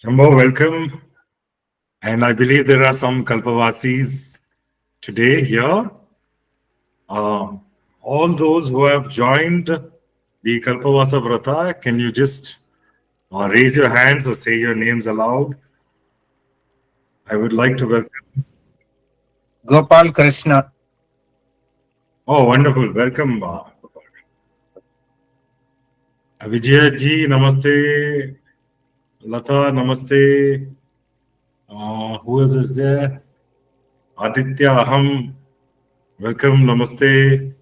Shambho, welcome. And I believe there are some Kalpavasis today here. Uh, all those who have joined the Kalpavasa Vrata, can you just raise your hands or say your names aloud? I would like to welcome. Gopal Krishna. Oh, wonderful. Welcome. Vijaya ji, namaste. Lata, namaste. Who else is there? Aditya, Aham. Welcome, namaste.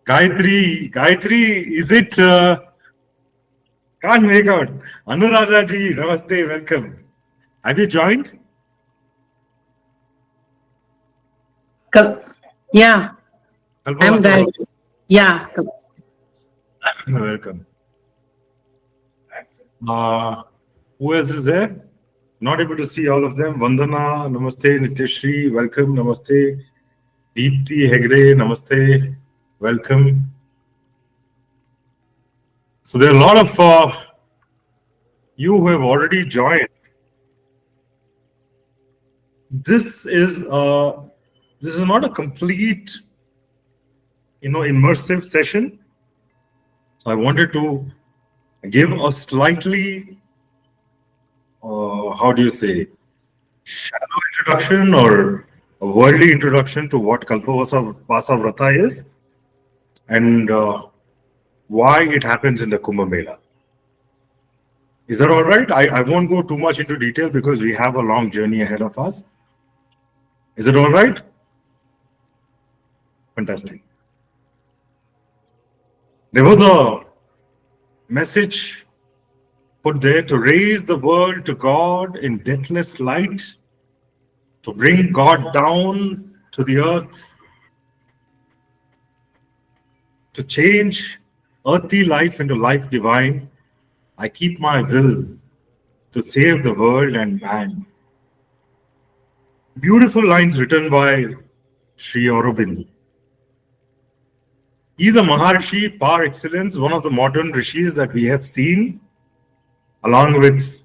Gayatri, is it? Can't make out. Anuradha ji, namaste, welcome. Have you joined? Yeah, I'm Kalpavasa, Gayatri. Yeah. welcome. Who else is there? Not able to see all of them. Vandana, namaste. Nityashri, welcome, namaste. Deepti Hegde, namaste, welcome. So there are a lot of you who have already joined. This is not a complete, immersive session. So I wanted to give a slightly, how do you say, shallow introduction or a worldly introduction to what Kalpavasa Vrata is and why it happens in the Kumbha Mela. Is that all right? I won't go too much into detail because we have a long journey ahead of us. Is it all right? Fantastic. There was a message put there to raise the world to God in deathless light, to bring God down to the earth, to change earthly life into life divine. I keep my will to save the world and man. Beautiful lines written by Sri Aurobindo. He's a Maharishi par excellence, one of the modern rishis that we have seen, along with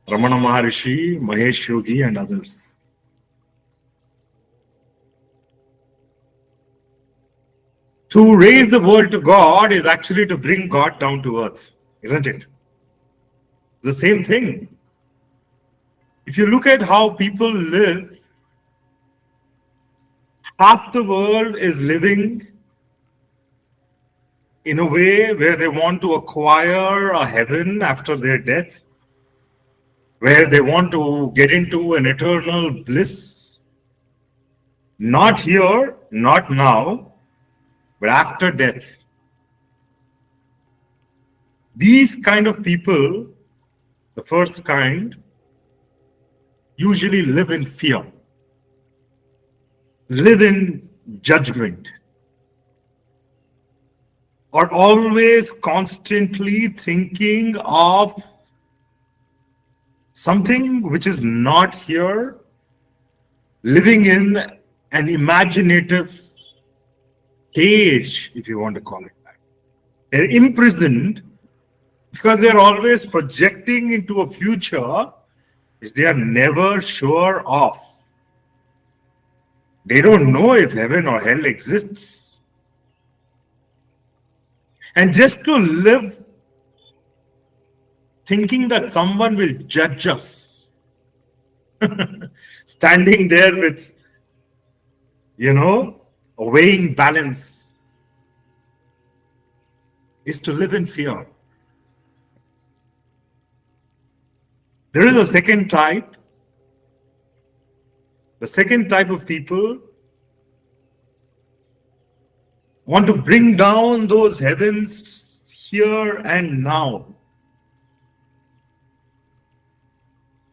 Ramana Maharishi, Mahesh Yogi, and others. To raise the world to God is actually to bring God down to earth, isn't it? It's the same thing. If you look at how people live, half the world is living in a way where they want to acquire a heaven after their death, where they want to get into an eternal bliss, not here, not now, but after death. These kind of people, the first kind, usually live in fear, live in judgment, are always constantly thinking of something which is not here, living in an imaginative cage, if you want to call it that. They're imprisoned because they're always projecting into a future which they are never sure of. They don't know if heaven or hell exists. And just to live thinking that someone will judge us, standing there with, a weighing balance, is to live in fear. There is a second type. The second type of people want to bring down those heavens here and now.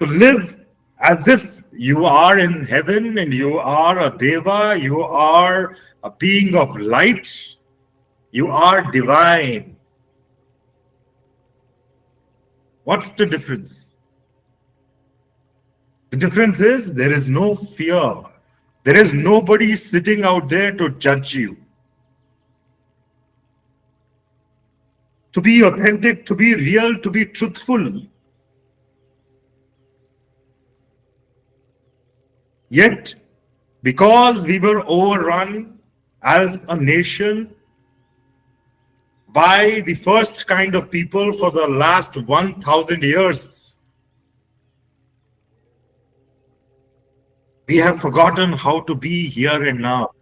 To live as if you are in heaven and you are a deva, you are a being of light, you are divine. What's the difference? The difference is there is no fear. There is nobody sitting out there to judge you. To be authentic, to be real, to be truthful, Yet, because we were overrun as a nation by the first kind of people for the last 1,000 years, we have forgotten how to be here and now.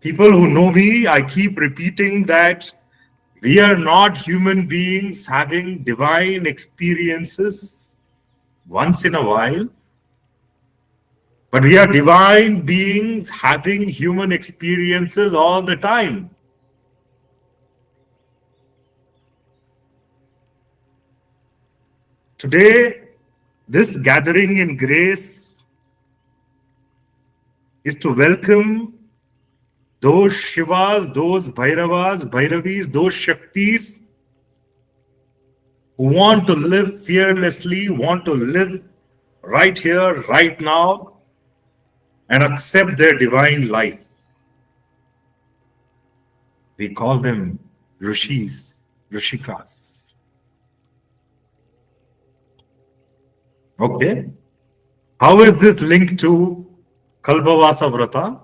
People who know me, I keep repeating that we are not human beings having divine experiences once in a while, but we are divine beings having human experiences all the time. Today, this gathering in grace is to welcome those Shivas, those Bhairavas, Bhairavis, those Shaktis who want to live fearlessly, want to live right here, right now, and accept their divine life. We call them Rishis, Rishikas. Okay. How is this linked to Kalpavasa Vrata?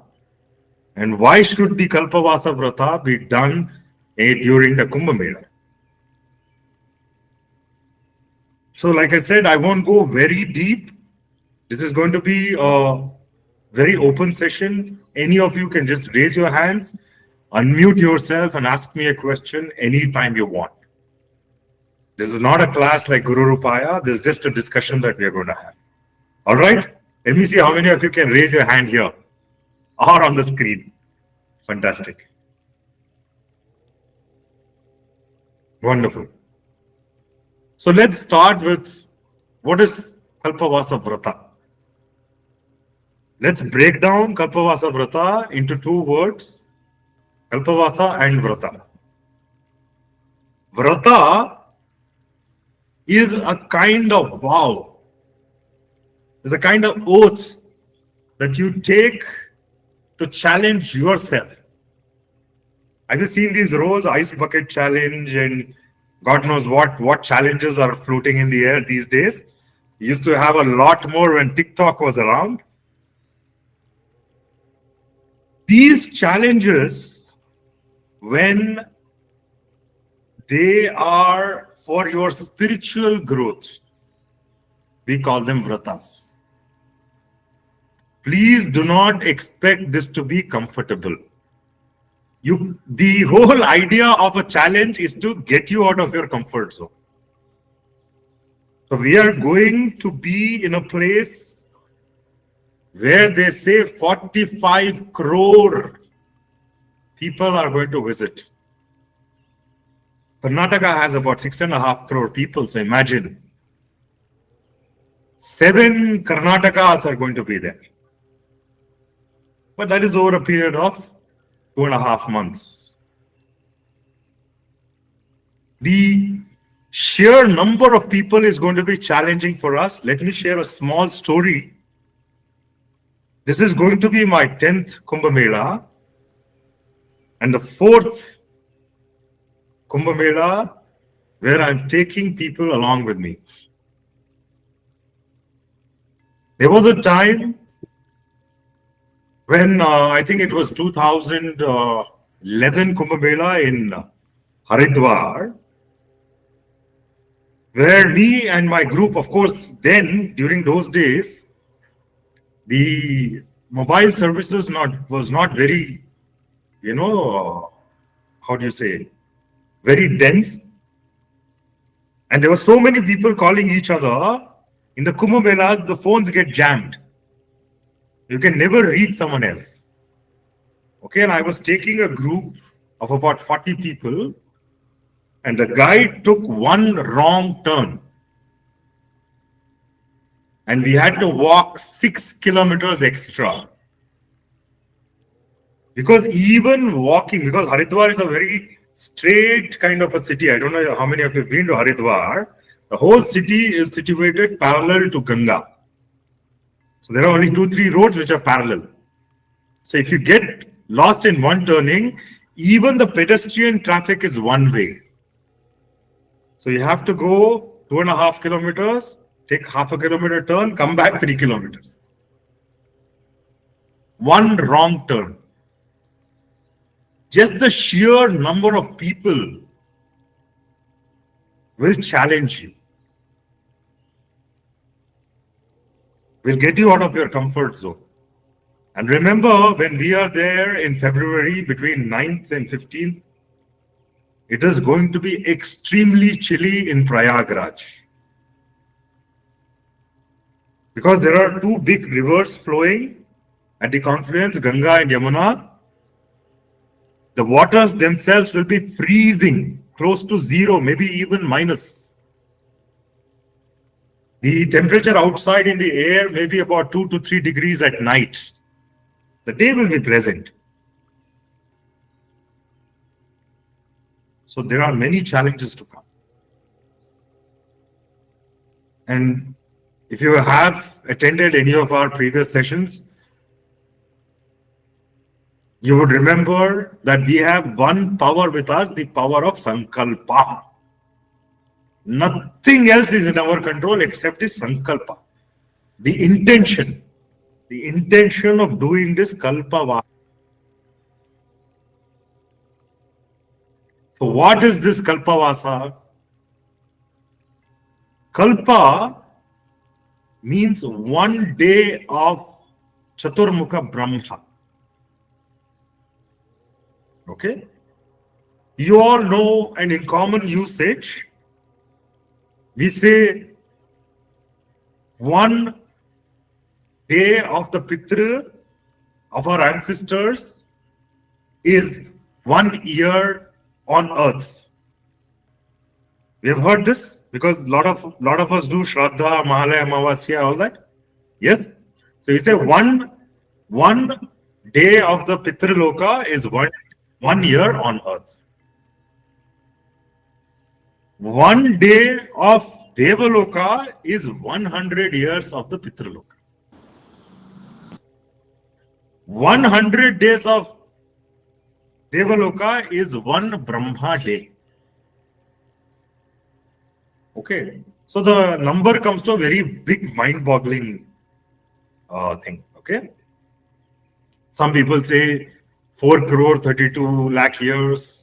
And why should the Kalpavasa Vrata be done during the Kumbha Mela? So like I said, I won't go very deep. This is going to be a very open session. Any of you can just raise your hands, unmute yourself and ask me a question anytime you want. This is not a class like Guru Rupaya. This is just a discussion that we are going to have. All right? Let me see how many of you can raise your hand here or on the screen. Fantastic. Wonderful. So let's start with what is Kalpavasa Vrata. Let's break down Kalpavasa Vrata into two words, Kalpavasa and Vrata. Vrata is a kind of vow, is a kind of oath that you take to challenge yourself. Have you seen these roles, ice bucket challenge and God knows what challenges are floating in the air these days? We used to have a lot more when TikTok was around. These challenges, when they are for your spiritual growth, we call them vratas. Please do not expect this to be comfortable. The whole idea of a challenge is to get you out of your comfort zone. So we are going to be in a place where they say 45 crore people are going to visit. Karnataka has about 6.5 crore people, so imagine 7 Karnatakas are going to be there. But that is over a period of 2.5 months. The sheer number of people is going to be challenging for us. Let me share a small story. This is going to be my 10th Kumbha Mela and the 4th Kumbha Mela where I'm taking people along with me. There was a time when I think it was 2011 Kumbha Mela in Haridwar, where me and my group, of course, then during those days, the mobile services was not very, how do you say, very dense. And there were so many people calling each other. In the Kumbha Melas, the phones get jammed. You can never reach someone else. Okay, and I was taking a group of about 40 people, and the guy took one wrong turn. And we had to walk 6 kilometers extra. Because even walking, because Haridwar is a very straight kind of a city. I don't know how many of you have been to Haridwar. The whole city is situated parallel to Ganga. So there are only 2-3 roads which are parallel. So if you get lost in one turning, even the pedestrian traffic is one way. So you have to go 2.5 kilometers take half a kilometer turn, come back 3 kilometers. One wrong turn. Just the sheer number of people will challenge you, will get you out of your comfort zone. And remember, when we are there in February between 9th and 15th, it is going to be extremely chilly in Prayagraj. Because there are two big rivers flowing at the confluence, Ganga and Yamuna. The waters themselves will be freezing, close to zero, maybe even minus. The temperature outside in the air may be about 2 to 3 degrees at night. The day will be pleasant. So there are many challenges to come. And if you have attended any of our previous sessions, you would remember that we have one power with us, the power of Sankalpa. Nothing else is in our control except the Sankalpa. The intention of doing this Kalpa. So what is this Kalpavasa? Kalpa means 1 day of Chaturmukha Brahma. Okay? You all know, and in common usage, we say 1 day of the Pitra of our ancestors is 1 year on earth. We have heard this because a lot of us do Shraddha, Mahalaya, Amavasya, all that. Yes? So you say one day of the Pitraloka is one year on earth. 1 day of Devaloka is 100 years of the Pitraloka. 100 days of Devaloka is 1 Brahma day. Okay. So the number comes to a very big mind-boggling thing. Okay. Some people say 4 crore 32 lakh years.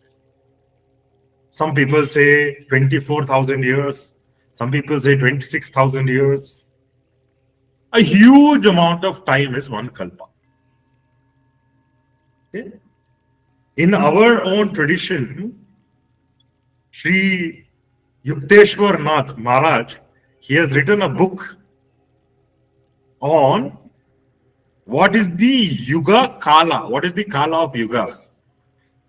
Some people say 24,000 years. Some people say 26,000 years. A huge amount of time is 1 kalpa. Okay. In our own tradition, Sri Yukteswar Nath Maharaj, he has written a book on what is the Yuga Kala, what is the Kala of Yugas,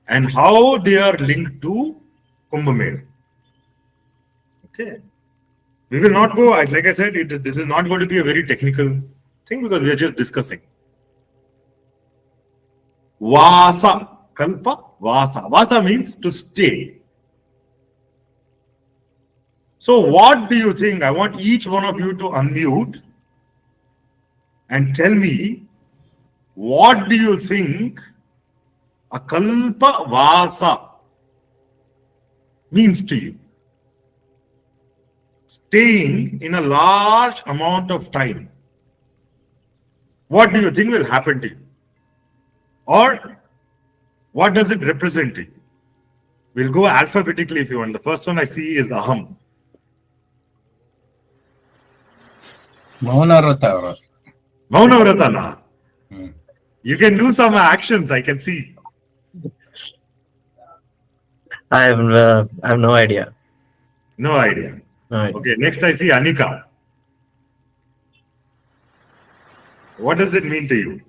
and how they are linked to Kumbha Mela. Okay. We will not go, like I said, this is not going to be a very technical thing because we are just discussing. Vasa, Kalpa, Vasa. Vasa means to stay. So what do you think? I want each one of you to unmute and tell me, what do you think a Kalpa Vasa means to you? Staying in a large amount of time. What do you think will happen to you? Or what does it represent to you? We'll go alphabetically if you want. The first one I see is Aham. Maunarata. Maunavratana. You can do some actions, I can see. I have no idea. No idea. No idea. Okay, next I see Anika. What does it mean to you?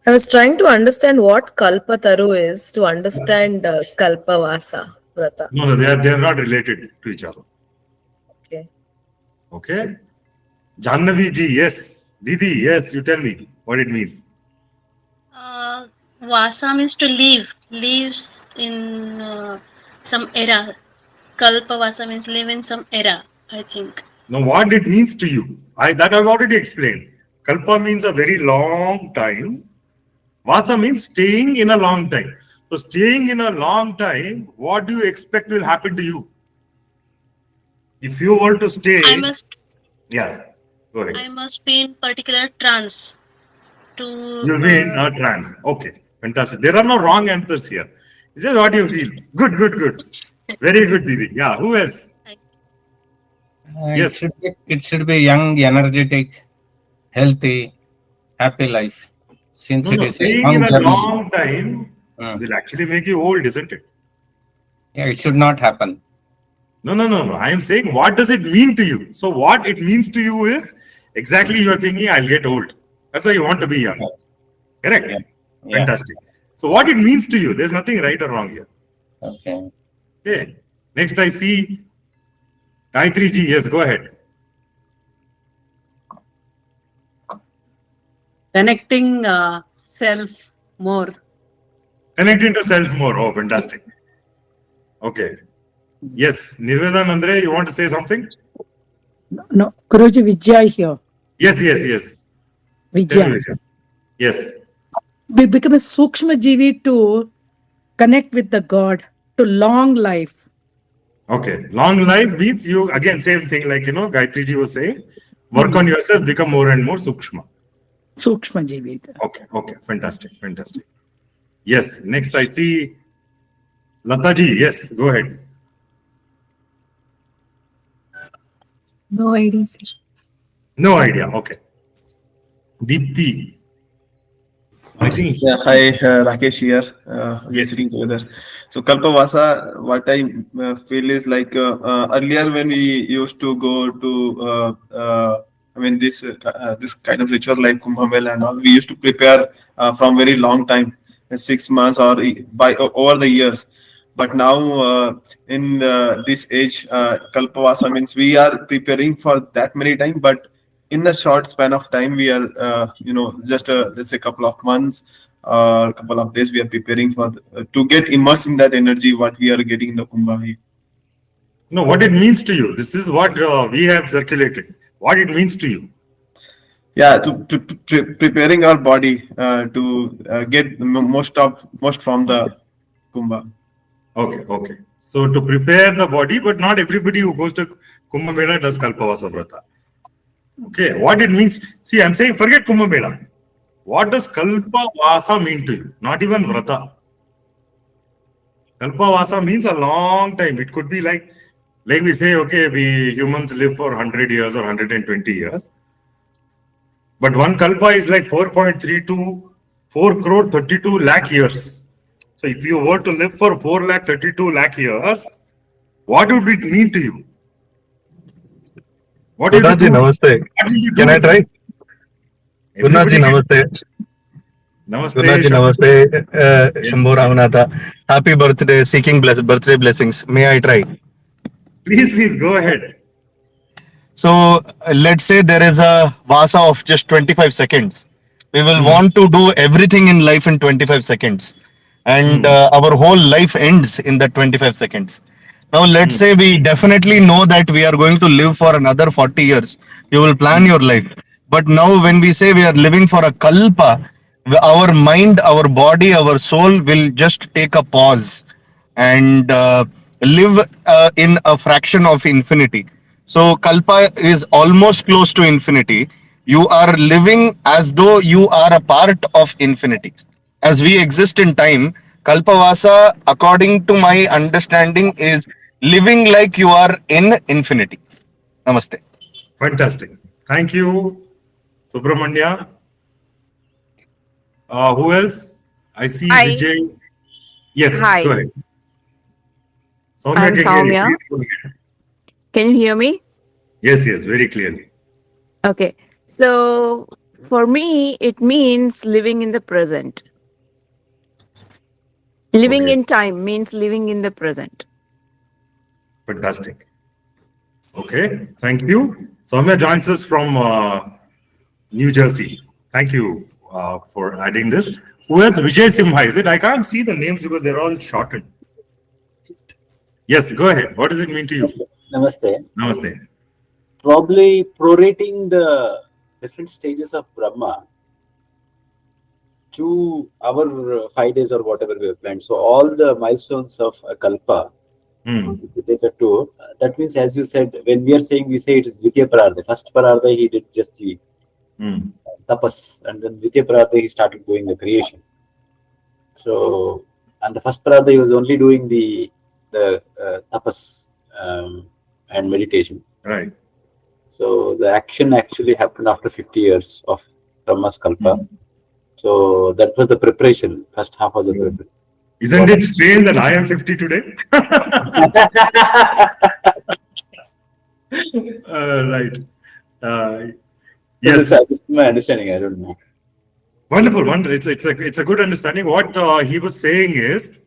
I was trying to understand what Kalpataru is to understand Kalpavasa Vrata. No, they are not related to each other. Okay. Okay. Jannavi ji, yes. Didi, yes. You tell me what it means. Vasa means to live, lives in some era. Kalpavasa means live in some era, I think. Now, what it means to you? That I've already explained. Kalpa means a very long time. Vasa means staying in a long time. So, staying in a long time, what do you expect will happen to you? If you were to stay, I must Yes, go ahead. I must be in particular trance to You'll be in a trance. Okay, fantastic. There are no wrong answers here. It's just what you feel. Good, good, good. Very good, Didi. Yeah, who else? Yes. It should be young, energetic, healthy, happy life. Since No, it no. is a Staying in long a journey, long time mm, will actually make you old, isn't it? yeah, it should not happen. No, no, no, no. I am saying, what does it mean to you? So, what it means to you is exactly you are thinking, I'll get old. That's why you want to be young. Correct? Yeah. Yeah. Fantastic. So, what it means to you, there's nothing right or wrong here. Okay. Okay. Next, I see Gayatri ji. Yes, go ahead. Connecting self more. Connecting to self more. Oh, fantastic. Okay. Yes, Nirvedan Andre, you want to say something? No, Guruji, Vijay here. Yes, yes, yes. Tell me, Vijay. Vijay. Yes. We become a Sukshma Jivi to connect with the God, to long life. Okay. Long life means you, again, same thing like, Gayatri ji was saying, work on yourself, become more and more Sukshma. Sukshma Jivi. Okay, okay. Fantastic, fantastic. Yes. Next, I see Lata ji. Yes, go ahead. No idea, sir. No idea. Okay. Deepti. I think. Yeah, hi, Rakesh here. We are Yes. sitting together. So, Kalpavasa, what I feel is like earlier when we used to go to, this kind of ritual like Kumbha Mela and all, we used to prepare from very long time, 6 months or over the years. But now in this age, Kalpavasa means we are preparing for that many time, but in a short span of time, we are, just let's say a couple of months or a couple of days, we are preparing for to get immersed in that energy, what we are getting in the Kumbha. No, what it means to you. This is what we have circulated. What it means to you. Yeah, preparing our body to get most from the Kumbha. Okay, okay. So to prepare the body, but not everybody who goes to Kumbha Mela does Kalpavasa Vrata. Okay, what it means. See, I'm saying forget Kumbha Mela. What does Kalpavasa mean to you? Not even Vrata. Kalpavasa means a long time. It could be like we say, okay, we humans live for 100 years or 120 years. But one Kalpa is like 4.32, 4 crore 32 lakh years. So if you were to live for 4 lakh 32 lakh years, what would it mean to you? What will you Gurunath ji, do? namaste. What will you Can do? I try? Gurunath ji, Everybody namaste. Namaste. Gurunath ji, namaste. Shambho Ramanatha. Happy birthday. Seeking birthday blessings. May I try? Please go ahead. So let's say there is a Vasa of just 25 seconds. We will want to do everything in life in 25 seconds. And our whole life ends in that 25 seconds. Now, let's say we definitely know that we are going to live for another 40 years. You will plan your life. But now, when we say we are living for a kalpa, our mind, our body, our soul will just take a pause and live in a fraction of infinity. So, kalpa is almost close to infinity. You are living as though you are a part of infinity. As we exist in time, Kalpavasa, according to my understanding, is living like you are in infinity. Namaste. Fantastic. Thank you, Subramanya. Who else? I see Hi. Vijay. Yes, Hi. go ahead. Soumya I'm can hear you. Soumya. Please go ahead. Can you hear me? Yes, very clearly. Okay. So for me, it means living in the present. Living Okay, in time means living in the present. fantastic. Okay, thank you. Soumya joins us from New Jersey. Thank you for adding this. Who else? Vijay Simha, is it? I can't see the names because they're all shortened. Yes, go ahead. What does it mean to you? Namaste. Namaste. Probably prorating the different stages of Brahma to our 5 days or whatever we have planned. So all the milestones of a Kalpa related to that means, as you said, when we are saying, we say it is Dvitiya Parartha. First Parartha, he did just the tapas, and then Dvitiya Parartha, he started doing the creation. So, and the first Parartha, he was only doing the tapas and meditation. Right. So the action actually happened after 50 years of Brahma's Kalpa. So that was the preparation. First half was the preparation. Isn't it strange that I am 50 today? Right. Yes. This is my understanding. I don't know. Wonderful, wonderful. It's a good understanding. What he was saying is,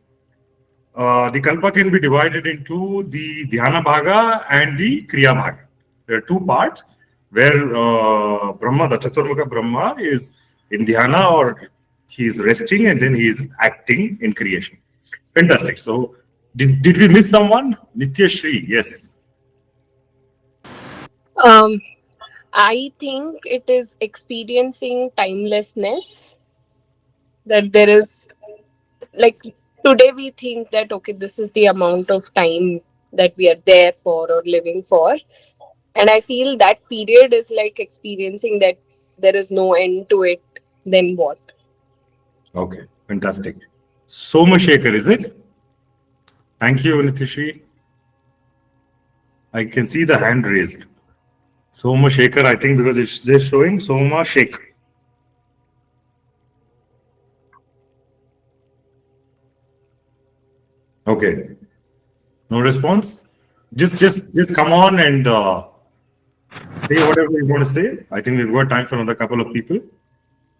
the kalpa can be divided into the dhyana bhaga and the kriya bhaga. There are two parts where Brahma, the Chaturmukha Brahma, is in dhyana, or he is resting, and then he is acting in creation. Fantastic. So, did we miss someone? Nitya Shri, yes. I think it is experiencing timelessness. That there is, like, today we think that, okay, this is the amount of time that we are there for or living for. And I feel that period is like experiencing that there is no end to it. Then what? Okay, fantastic. Somashekar, is it? Thank you, Nitishri. I can see the hand raised. Somashekar, I think because it's just showing Soma Shek. Okay. No response? Just come on and say whatever you want to say. I think we've got time for another couple of people.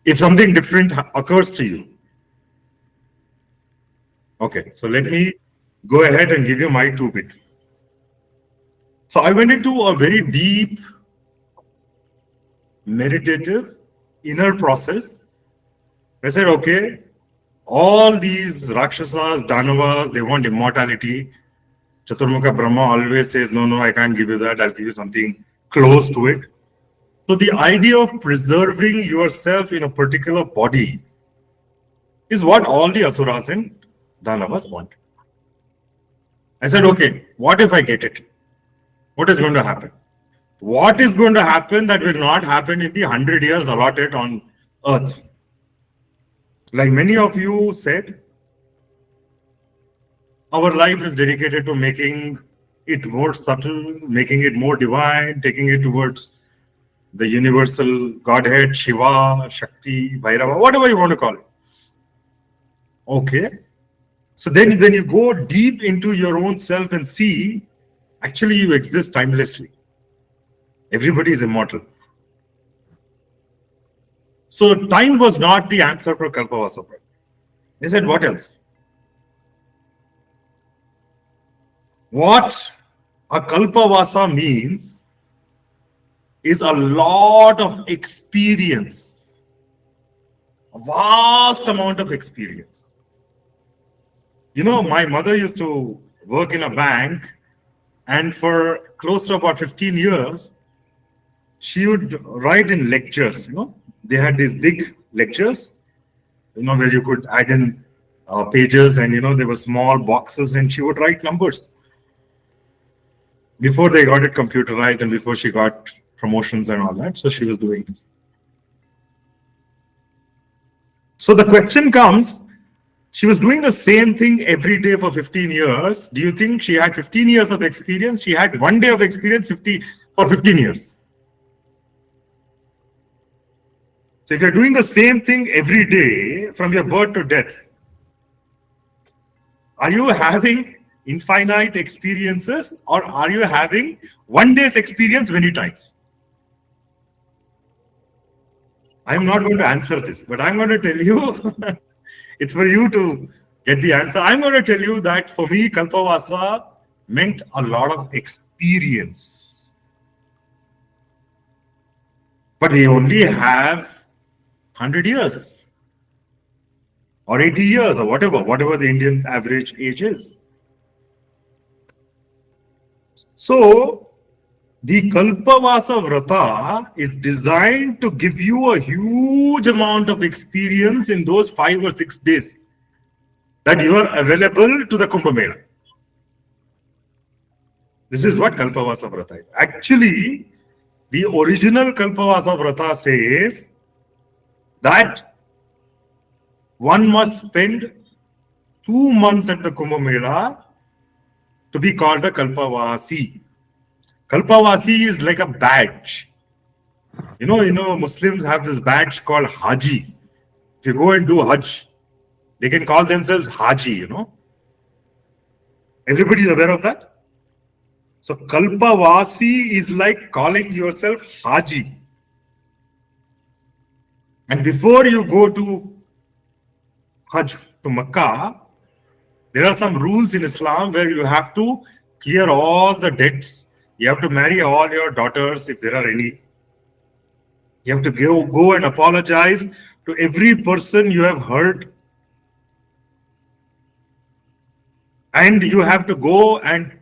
If something different occurs to you. Okay, so let me go ahead and give you my 2-bit. So I went into a very deep, meditative, inner process. I said, okay, all these Rakshasas, Danavas, they want immortality. Chaturmukha Brahma always says, no, I can't give you that. I'll give you something close to it. So the idea of preserving yourself in a particular body is what all the Asuras and Danavas want. I said, okay, what if I get it? What is going to happen? What is going to happen that will not happen in the 100 years allotted on Earth? Like many of you said, our life is dedicated to making it more subtle, making it more divine, taking it towards the universal Godhead, Shiva, Shakti, Bhairava, whatever you want to call it. Okay. So then when you go deep into your own self and see, actually you exist timelessly. Everybody is immortal. So time was not the answer for Kalpavasa. They said, what else? What a Kalpavasa means is a lot of experience, a vast amount of experience. You know, my mother used to work in a bank, and for close to about 15 years, she would write in lectures. You know, they had these big lectures, you know, where you could add in pages, and, you know, there were small boxes, and she would write numbers. Before they got it computerized and before she got promotions and all that, so she was doing this. So the question comes, she was doing the same thing every day for 15 years. Do you think she had 15 years of experience? She had 1 day of experience for 15 years. So if you're doing the same thing every day from your birth to death, are you having infinite experiences, or are you having 1 day's experience many times? I'm not going to answer this, but I'm going to tell you, it's for you to get the answer. I'm going to tell you that for me, Kalpavasa meant a lot of experience. But we only have 100 years or 80 years or whatever the Indian average age is. So, the Kalpavasa Vrata is designed to give you a huge amount of experience in those 5 or 6 days that you are available to the Kumbha Mela. This is what Kalpavasa Vrata is. Actually, the original Kalpavasa Vrata says that one must spend 2 months at the Kumbha Mela to be called a Kalpavasi. Kalpavasi is like a badge. You know, Muslims have this badge called Haji. If you go and do Hajj, they can call themselves Haji, you know. Everybody is aware of that? So Kalpavasi is like calling yourself Haji. And before you go to Hajj to Makkah, there are some rules in Islam where you have to clear all the debts. You have to marry all your daughters if there are any. You have to go and apologize to every person you have hurt. And you have to go and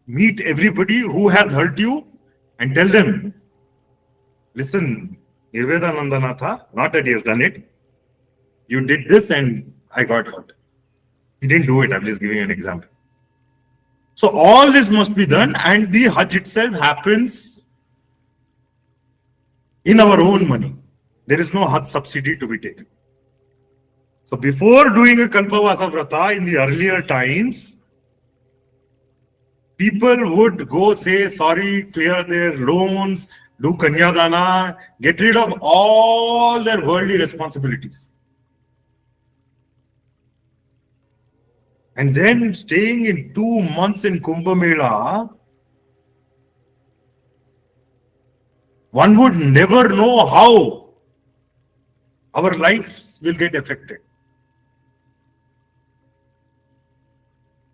meet everybody who has hurt you and tell them, listen, Nirvedanandanatha, not that he has done it. You did this and I got hurt. He didn't do it. I'm just giving an example. So all this must be done, and the Hajj itself happens in our own money. There is no Hajj subsidy to be taken. So before doing a Kalpavasa Vrata in the earlier times, people would go say sorry, clear their loans, do Kanyadana, get rid of all their worldly responsibilities. And then staying in 2 months in Kumbha Mela, one would never know how our lives will get affected.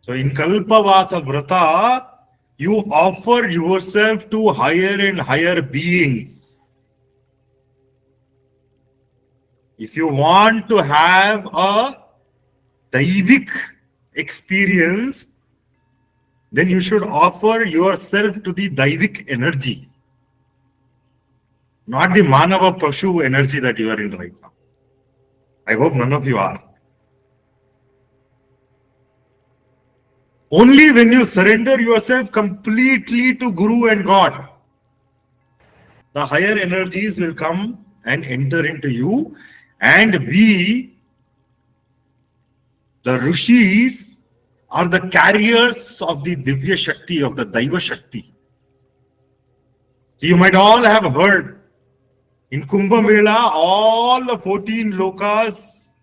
So in Kalpavasa Vrata, you offer yourself to higher and higher beings. If you want to have a Daivik experience, then you should offer yourself to the Daivik energy, not the Manava Pashu energy that you are in right now. I hope none of you are. Only when you surrender yourself completely to Guru and God, the higher energies will come and enter into you, and we, the Rishis, are the carriers of the Divya Shakti, of the Daiva Shakti. So you might all have heard, in Kumbha Mela, all the 14 lokas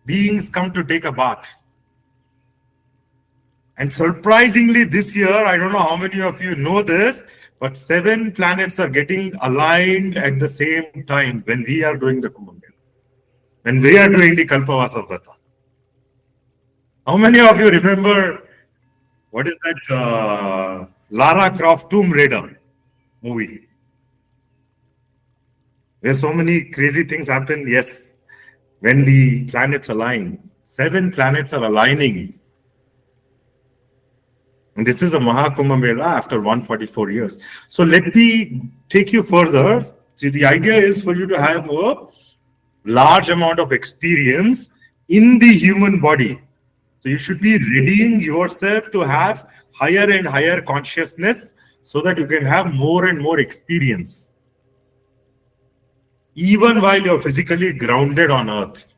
beings come to take a bath. And surprisingly this year, I don't know how many of you know this, but 7 planets are getting aligned at the same time when we are doing the Kumbha Mela, when we are doing the Kalpavasa Vrata. How many of you remember, what is that Lara Croft Tomb Raider movie? Where so many crazy things happen. Yes, when the planets align, 7 planets are aligning. And this is a Mahakumbha Mela after 144 years. So let me take you further. See, the idea is for you to have a large amount of experience in the human body. So you should be readying yourself to have higher and higher consciousness so that you can have more and more experience, even while you're physically grounded on earth.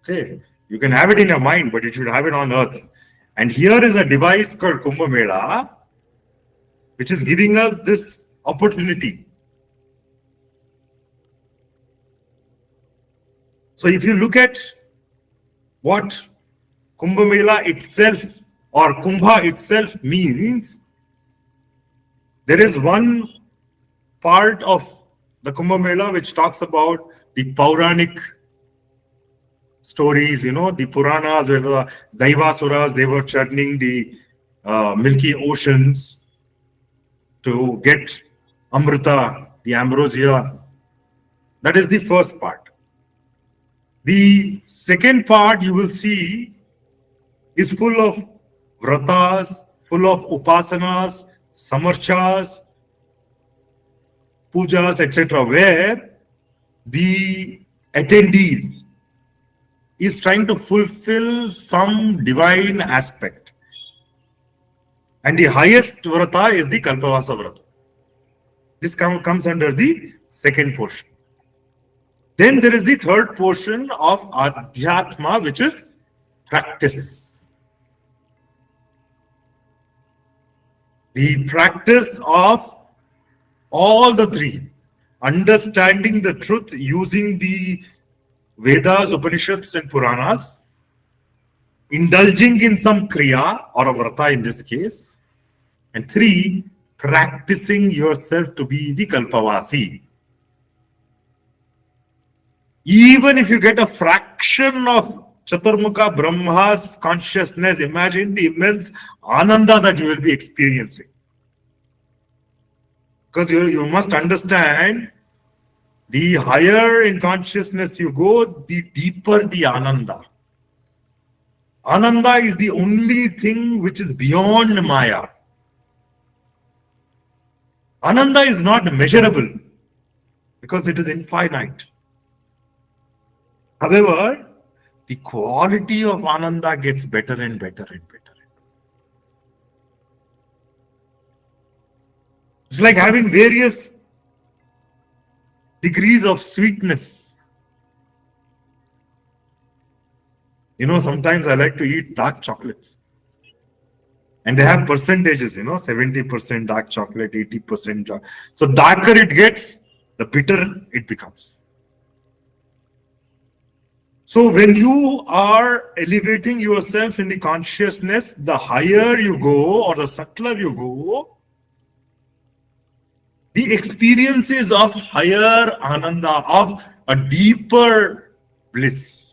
Okay, you can have it in your mind, but you should have it on earth. And here is a device called Kumbha Mela, which is giving us this opportunity. So if you look at what Kumbha Mela itself or Kumbha itself means, there is one part of the Kumbha Mela which talks about the Pauranic stories, you know, the Puranas, where the Daivasuras, they were churning the milky oceans to get Amrita, the ambrosia. That is the first part. The second part you will see is full of vratas, full of upasanas, samarchas, pujas, etc., where the attendee is trying to fulfill some divine aspect. And the highest vrata is the Kalpavasa vrata. This comes under the second portion. Then there is the third portion of Adhyatma, which is practice. The practice of all the three. Understanding the truth using the Vedas, Upanishads and Puranas. Indulging in some Kriya or a Vrata in this case. And three, practicing yourself to be the Kalpavasi. Even if you get a fraction of Chaturmukha Brahma's consciousness, imagine the immense Ananda that you will be experiencing. Because you must understand, the higher in consciousness you go, the deeper the Ananda. Ananda is the only thing which is beyond Maya. Ananda is not measurable because it is infinite. However, the quality of Ananda gets better and better and better. It's like having various degrees of sweetness. You know, sometimes I like to eat dark chocolates. And they have percentages, 70% dark chocolate, 80% dark. So darker it gets, the bitter it becomes. So when you are elevating yourself in the consciousness, the higher you go or the subtler you go, the experiences of higher Ananda, of a deeper bliss.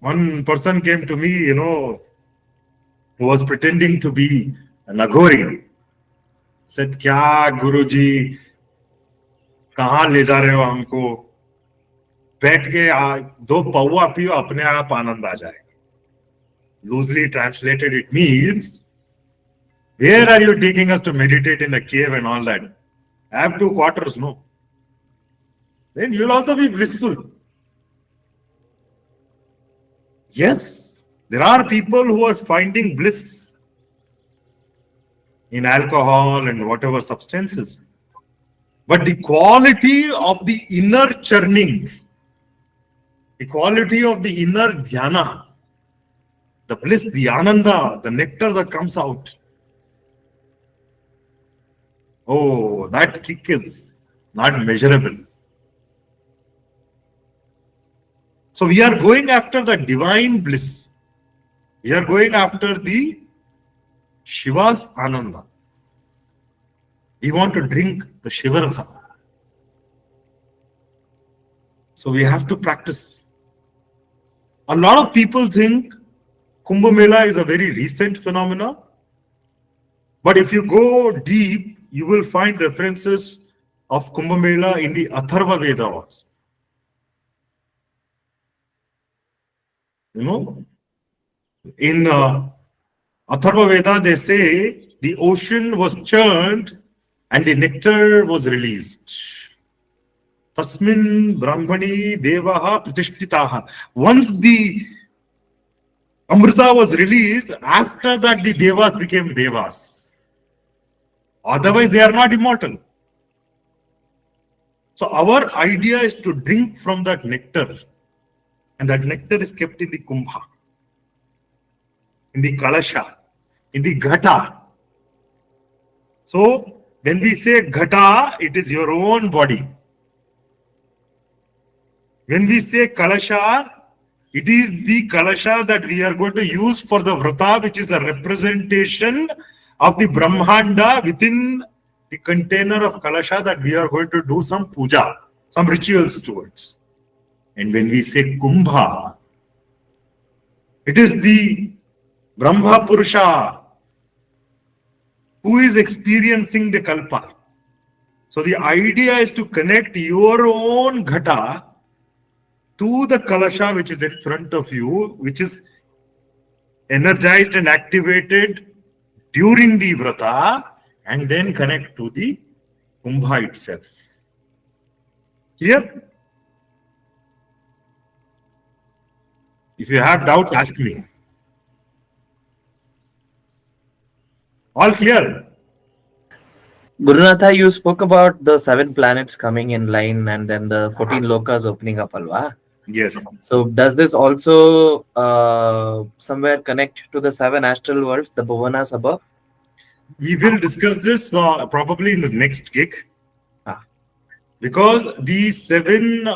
One person came to me, who was pretending to be an Aghori. Said, "Kya Guruji, कहाँ ले जा रहे हो हमको? बैठ के दो पौवा पियो, अपने आप आनंद आ जाएगा." Loosely translated, it means, where are you taking us to meditate in a cave and all that? Have 2 quarters, no? Then you'll also be blissful. Yes, there are people who are finding bliss in alcohol and whatever substances. But the quality of the inner churning, the quality of the inner dhyana, the bliss, the ananda, the nectar that comes out, oh, that kick is not measurable. So we are going after the divine bliss. We are going after the Shiva's ananda. We want to drink the Shivarasa. So we have to practice. A lot of people think Kumbha Mela is a very recent phenomenon. But if you go deep, you will find references of Kumbha Mela in the Atharva Veda also. In Atharva Veda, they say the ocean was churned and the nectar was released. Tasmin Brahmani Devaha Pratishtitaha. Once the Amrita was released, after that the Devas became Devas. Otherwise, they are not immortal. So our idea is to drink from that nectar. And that nectar is kept in the Kumbha, in the Kalasha, in the Ghata. So, when we say Ghata, it is your own body. When we say Kalasha, it is the Kalasha that we are going to use for the Vrata, which is a representation of the Brahmanda within the container of Kalasha that we are going to do some puja, some rituals towards. And when we say Kumbha, it is the Brahma Purusha who is experiencing the Kalpa. So the idea is to connect your own Ghata to the Kalasha which is in front of you, which is energized and activated during the Vrata, and then connect to the Kumbha itself. Clear? If you have doubts, ask me. All clear? Gurunatha, you spoke about the 7 planets coming in line and then the 14 lokas opening up, alwa? Yes. So does this also somewhere connect to the 7 astral worlds, the bhuvanas above? We will discuss this probably in the next gig. Because the 7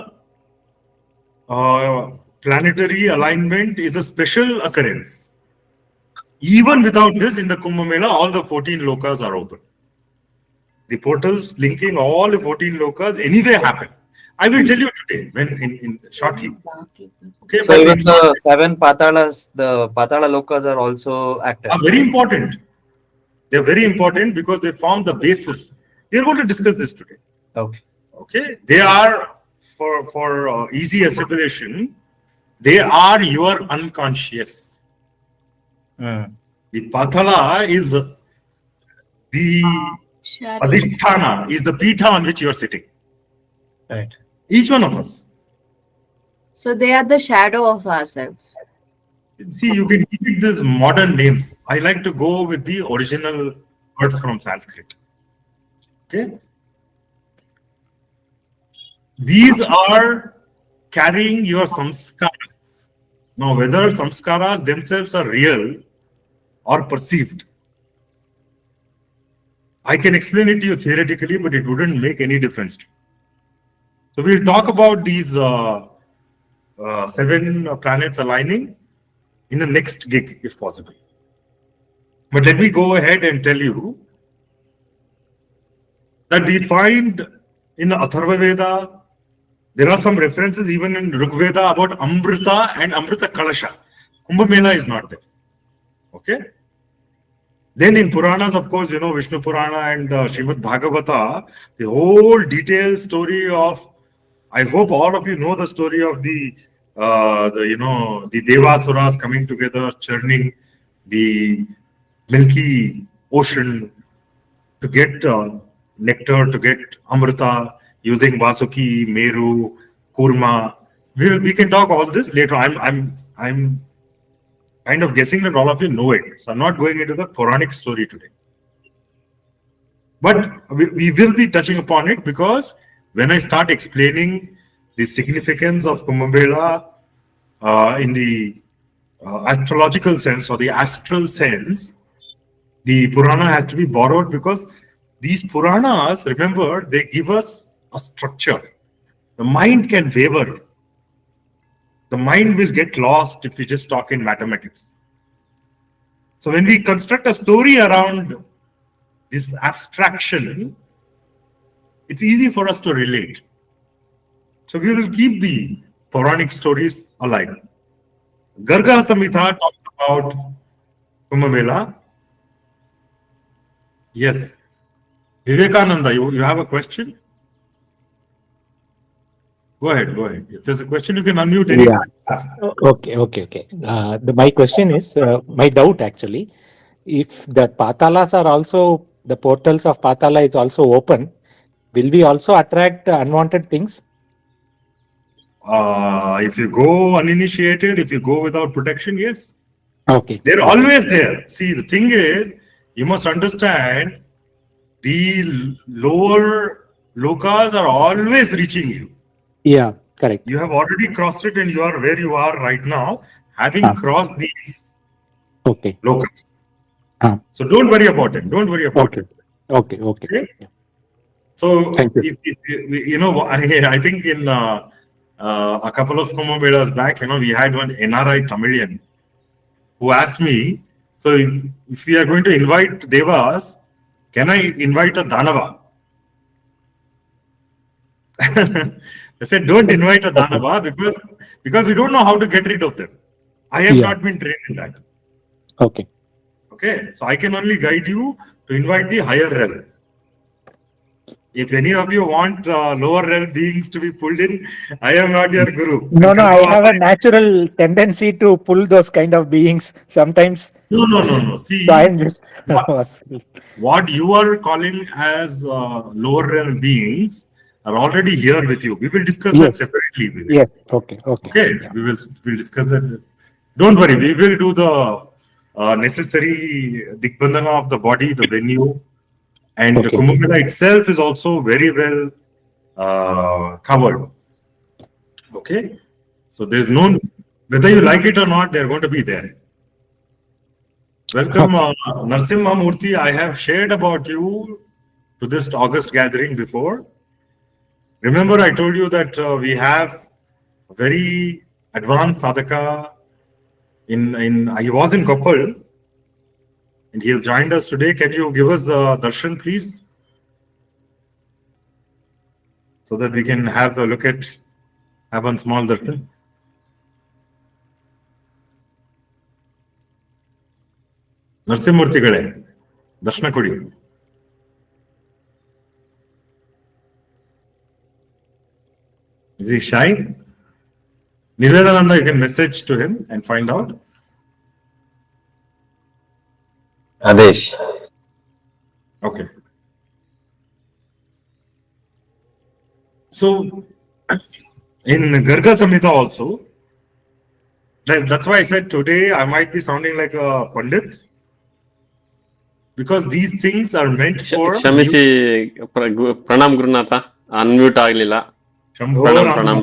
planetary alignment is a special occurrence. Even without this, in the Kumbha Mela, all the 14 lokas are open. The portals linking all the 14 lokas anyway happen. I will tell you today, when in shortly. Okay, so even the 7 patalas, the patala lokas are also active. Are very important. They're very important because they form the basis. We are going to discuss this today. Okay. Okay, they are for easy assimilation. They are your unconscious. The patala is the adhisthana, is the pitha on which you are sitting. Right. Each one of us. So they are the shadow of ourselves. See, you can give it these modern names. I like to go with the original words from Sanskrit. Okay. These are carrying your samskaras. Now, whether samskaras themselves are real or perceived, I can explain it to you theoretically, but it wouldn't make any difference to you. So we'll talk about these 7 planets aligning in the next gig, if possible. But let me go ahead and tell you that we find in Atharva Veda, there are some references even in Rig Veda about Amrita and Amrita Kalasha. Kumbha Mela is not there. Okay? Then in Puranas, of course, you know, Vishnu Purana and Srimad Bhagavata, the whole detailed story of, I hope all of you know the story of the Devasuras coming together, churning the milky ocean to get nectar, to get Amrita, using Vasuki, Meru, Kurma. We can talk all this later. I'm kind of guessing that all of you know it. So I'm not going into the Puranic story today. But we will be touching upon it because when I start explaining the significance of Kumbha Mela in the astrological sense or the astral sense, the Purana has to be borrowed because these Puranas, remember, they give us a structure. The mind can waver. The mind will get lost if we just talk in mathematics. So when we construct a story around this abstraction, it's easy for us to relate. So we will keep the Puranic stories alive. Garga Samhita talks about Kumbha Mela. Yes. Vivekananda, you have a question? Go ahead. If there's a question, you can unmute it. Yeah. Okay. My question is, my doubt actually, if the patalas are also, the portals of patala is also open, will we also attract unwanted things? If you go uninitiated, if you go without protection, yes. Okay. They're always there. See, the thing is, you must understand the lower lokas are always reaching you. Yeah, correct. You have already crossed it and you are where you are right now, having crossed these lokas. So don't worry about it. Don't worry about it. Okay. So, I think in a couple of Kumbha Melas back, we had one NRI Tamilian who asked me, so if we are going to invite Devas, can I invite a Danava? I said, don't invite a Danava because we don't know how to get rid of them. I have not been trained in that. Okay. So I can only guide you to invite the higher realm. If any of you want lower realm beings to be pulled in, I am not your guru. No, I have a natural tendency to pull those kind of beings sometimes. No. See, so I'm just what you are calling as lower realm beings, are already here with you. We will discuss that Yes. separately. Vivek. Yes. Okay. Okay. Okay, Yeah. we'll discuss that. Don't worry, we will do the necessary digbandhana of the body, the venue, and the Okay. Kumbha Mela itself is also very well covered. Okay, so there's no, whether you like it or not, they're going to be there. Welcome, Narsimha Murthy. I have shared about you to this August gathering before. Remember, I told you that we have a very advanced sadhaka. He was in Koppal, and he has joined us today. Can you give us the darshan, please, so that we can have a look at, have one small darshan. ನರಸಿಂಹಮೂರ್ತಿಗಳೇ ದರ್ಶನ ಕೊಡಿ. Is he shy? Nivedananda, you can message to him and find out. Adesh. Okay. So, in Garga Samhita also, that's why I said today I might be sounding like a Pandit, because these things are meant for. ಕ್ಷಮಿಸಿ Pranam Gurunath, unmute ಆಗ್ಲಿಲ್ಲ. ಶಂಭೋ ಪ್ರಣಾಮ್ ಪ್ರಣಾಮ್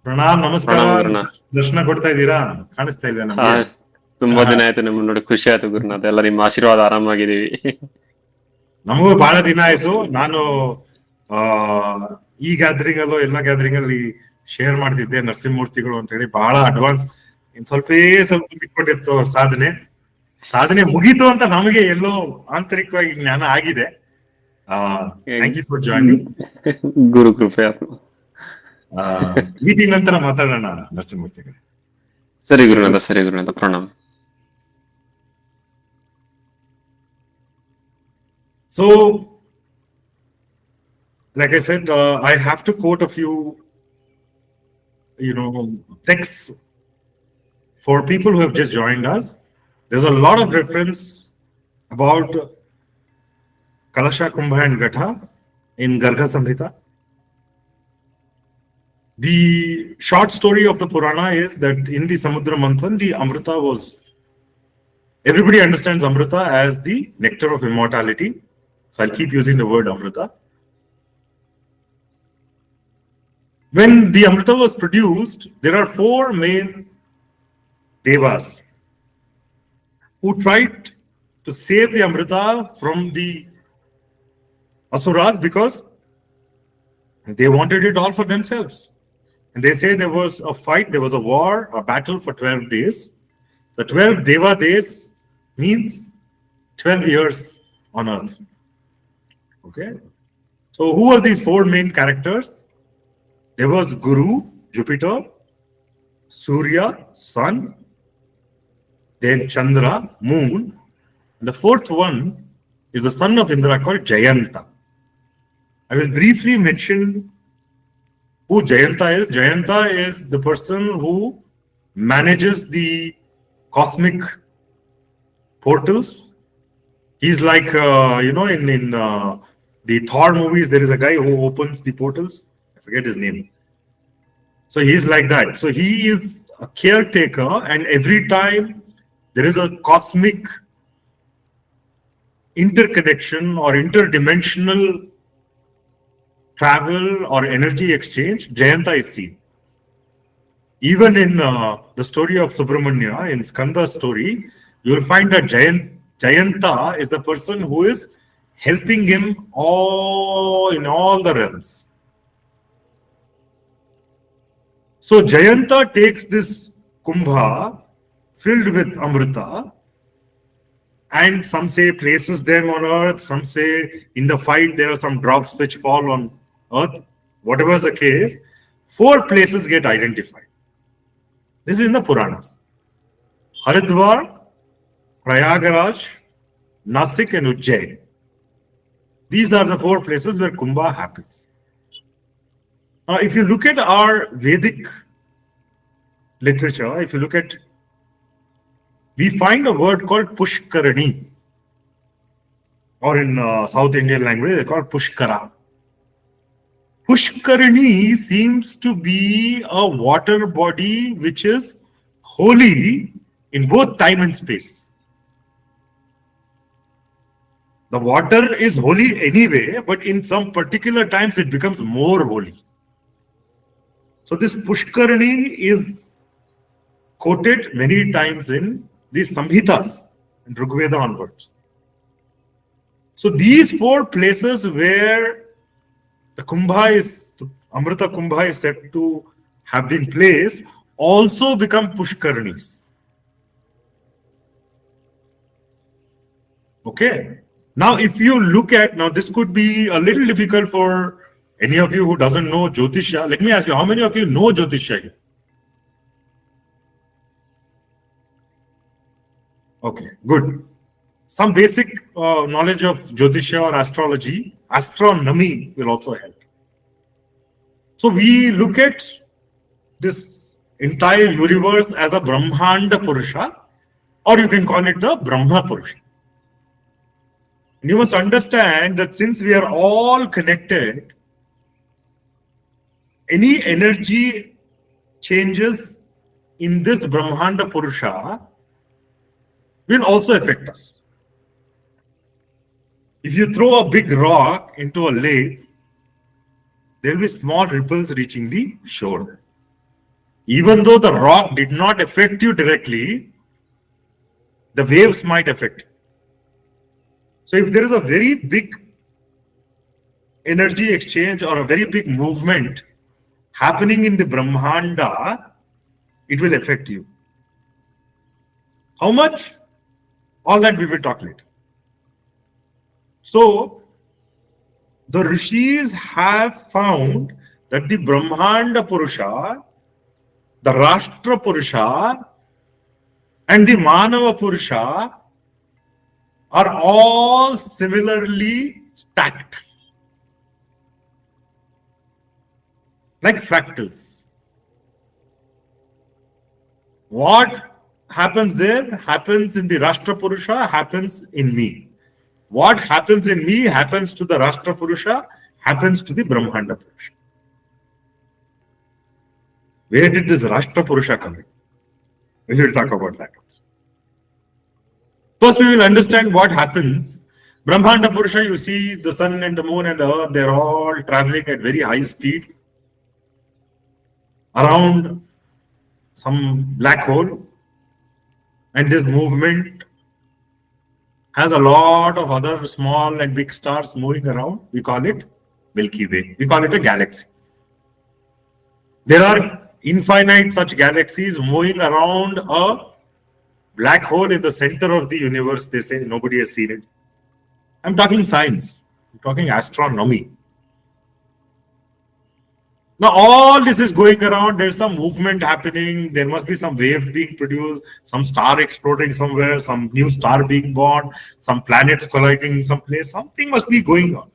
ಪ್ರಣಾಮ್, ನಮಸ್ಕಾರ. ಪ್ರಣಾಮ್ ಗುರುನಾಥ್. ದರ್ಶನ ಕೊಡ್ತಾ ಇದ್ದೀರಾ? ಕಾಣಿಸ್ತಾ ಇಲ್ಲ ನಮ್ಗೆ. ತುಂಬಾ ದಿನ ಆಯ್ತು ನಿಮ್ಮನ್ನ ನೋಡಿ, ಖುಷಿ ಆಯ್ತು ಗುರುನಾಥ್. ಎಲ್ಲ ನಿಮ್ಮ ಆಶೀರ್ವಾದ, ಆರಾಮಾಗಿದ್ದೀವಿ. ನಮಗೂ ಬಹಳ ದಿನ ಆಯ್ತು. ನಾನು ಈ ಗ್ಯಾದರಿಂಗ್ ಅಲ್ಲೂ ಎಲ್ಲ ಗ್ಯಾದರಿಂಗ್ ಅಲ್ಲಿ ಶೇರ್ ಮಾಡ್ತಿದ್ದೆ ನರಸಿಂಹಮೂರ್ತಿಗಳು ಅಂತ ಹೇಳಿ. ಬಹಳ ಅಡ್ವಾನ್ಸ್, ಇನ್ ಸ್ವಲ್ಪ ಬಿಟ್ಕೊಂಡಿತ್ತು ಸಾಧನೆ ಮುಗೀತು ಅಂತ ನಮಗೆ ಎಲ್ಲೋ ಆಂತರಿಕವಾಗಿ ಜ್ಞಾನ ಆಗಿದೆ. Thank you for joining. ಗುರು ಕೃಪೆ ಆಯ್ತು. ಮೀಟಿಂಗ್ ನಂತರ ಮಾತಾಡೋಣ ನರಸಿಂಹಮೂರ್ತಿಗಳೇ. ಸರಿ ಗುರುನಾಥ, ಸರಿ Gurunath, Pranam. So, like I said, I have to quote a few, texts for people who have just joined us. There's a lot of reference about Kalasha, Kumbha and Gatha in Garga Samhita. The short story of the Purana is that in the Samudra Manthan, the Amrita was, everybody understands Amrita as the nectar of immortality. So I'll keep using the word Amrita. When the Amrita was produced, there are four main devas who tried to save the Amrita from the Asuras because they wanted it all for themselves. And they say there was a fight, there was a war, a battle for 12 days. The 12 Deva days means 12 years on earth. Okay. So who are these four main characters? There was Guru, Jupiter, Surya, Sun, then Chandra, Moon. And the fourth one is the son of Indra called Jayanta. I will briefly mention who Jayanta is. Jayanta is the person who manages the cosmic portals. He's like, in the Thor movies, there is a guy who opens the portals. I forget his name. So he's like that. So he is a caretaker, and every time there is a cosmic interconnection or interdimensional travel or energy exchange, Jayanta is seen. Even in the story of Subramanya, in Skanda's story, you will find that Jayanta is the person who is helping him in all the realms. So Jayanta takes this Kumbha filled with Amrita, and some say places them on earth, some say in the fight there are some drops which fall on earth. Whatever is the case, four places get identified. This is in the Puranas: Haridwar, Prayagraj, Nasik and Ujjain. These are the four places where Kumbha happens. Now, if you look at our Vedic literature, we find a word called Pushkarani, or in South Indian language, they call Pushkara. Pushkarani seems to be a water body which is holy in both time and space. The water is holy anyway, but in some particular times it becomes more holy. So this Pushkarani is quoted many times in the Samhitas, in Rigveda onwards. So these four places where the Kumbha is, Amrita Kumbha is said to have been placed, also become Pushkaranis. Okay. Now, if you look at, now this could be a little difficult for any of you who doesn't know Jyotisha. Let me ask you, how many of you know Jyotisha here? Okay, good. Some basic knowledge of Jyotisha or astrology, astronomy will also help. So we look at this entire universe as a Brahmanda Purusha, or you can call it the Brahma Purusha. And you must understand that since we are all connected, any energy changes in this Brahmanda Purusha will also affect us. If you throw a big rock into a lake, there will be small ripples reaching the shore. Even though the rock did not affect you directly, the waves might affect you. So if there is a very big energy exchange or a very big movement happening in the Brahmanda, it will affect you. How much? All that we will talk later. So, the Rishis have found that the Brahmanda Purusha, the Rashtra Purusha, and the Manava Purusha are all similarly stacked, like fractals. What happens there happens in the Rashtra Purusha, happens in me. What happens in me happens to the Rashtra Purusha, happens to the Brahmanda Purusha. Where did this Rashtra Purusha come in? We will talk about that also. First, we will understand what happens. Brahmanda Purusha, you see the sun and the moon and the earth, they're all traveling at very high speed around some black hole. And this movement has a lot of other small and big stars moving around. We call it Milky Way. We call it a galaxy. There are infinite such galaxies moving around a black hole in the center of the universe. They say nobody has seen it. I'm talking science. I'm talking astronomy. Now all this is going around. There's some movement happening. There must be some wave being produced, some star exploding somewhere, some new star being born, some planets colliding in some place. Something must be going on.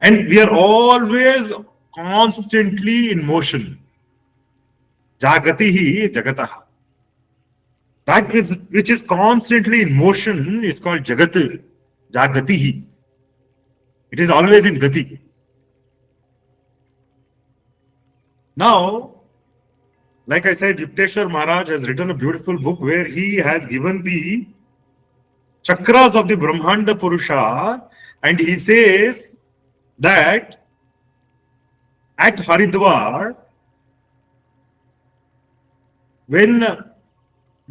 And we are always constantly in motion. Jagatihi jagataha. That which is constantly in motion is called jagat. Jagatihi. It is always in gati. Now, like I said, Yukteswar Maharaj has written a beautiful book where he has given the chakras of the Brahmanda Purusha, and he says that at Haridwar, when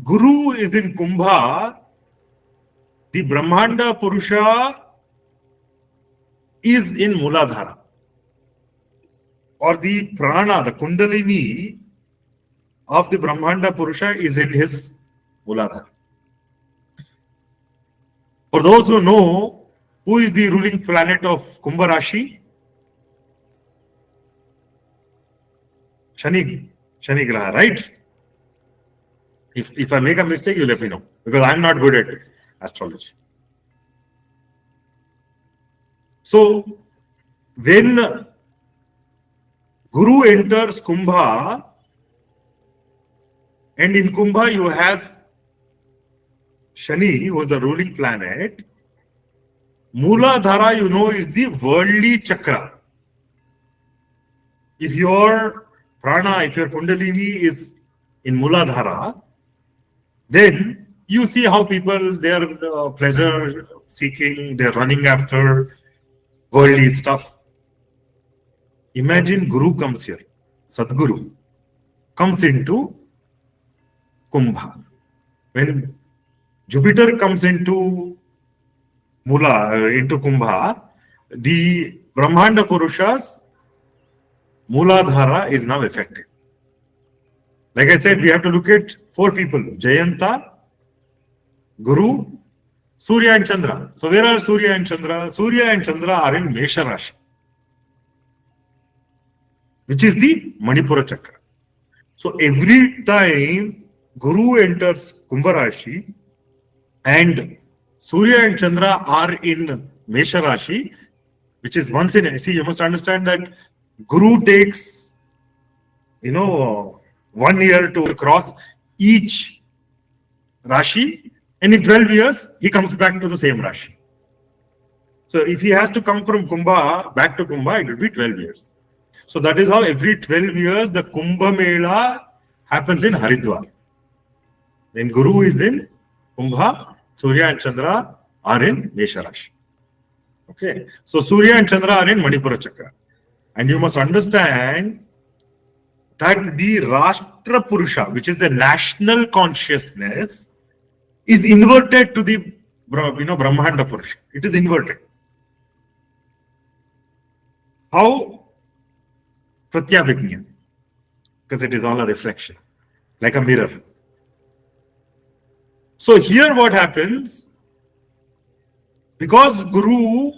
Guru is in Kumbha, the Brahmanda Purusha is in Muladhara. Or the prana, the kundalini of the Brahmanda Purusha is in his Muladhara. For those who know, who is the ruling planet of Kumbha Rashi? Shani Graha, right? If I make a mistake, you let me know, because I'm not good at astrology. So, when Guru enters Kumbha, and in Kumbha you have Shani, who is the ruling planet. Mooladhara, you know, is the worldly chakra. If your prana, if your kundalini is in Mooladhara, then you see how people, they are pleasure seeking, they're running after worldly stuff. Imagine Guru comes here, Sadguru comes into Kumbha. When Jupiter comes into into Kumbha, the Brahmanda Purusha's Mooladhara is now effective. Like I said, we have to look at 4 people: Jayanta, Guru, Surya and Chandra. So where are Surya and Chandra? Surya and Chandra are in Mesha Rashi, which is the Manipura Chakra. So every time Guru enters Kumbha Rashi and Surya and Chandra are in Mesha Rashi, which is once in, see, you must understand that Guru takes, 1 year to cross each Rashi, and in 12 years, he comes back to the same Rashi. So if he has to come from Kumbha back to Kumbha, it will be 12 years. So that is how every 12 years the Kumbha Mela happens in Haridwar. Then Guru is in Kumbha, Surya and Chandra are in Mesha Rashi. Okay, so Surya and Chandra are in Manipura Chakra. And you must understand that the Rashtra Purusha, which is the national consciousness, is inverted to the Brahmanda Purusha. It is inverted. How? Pratyabhijna. Because it is all a reflection, like a mirror. So here what happens, because Guru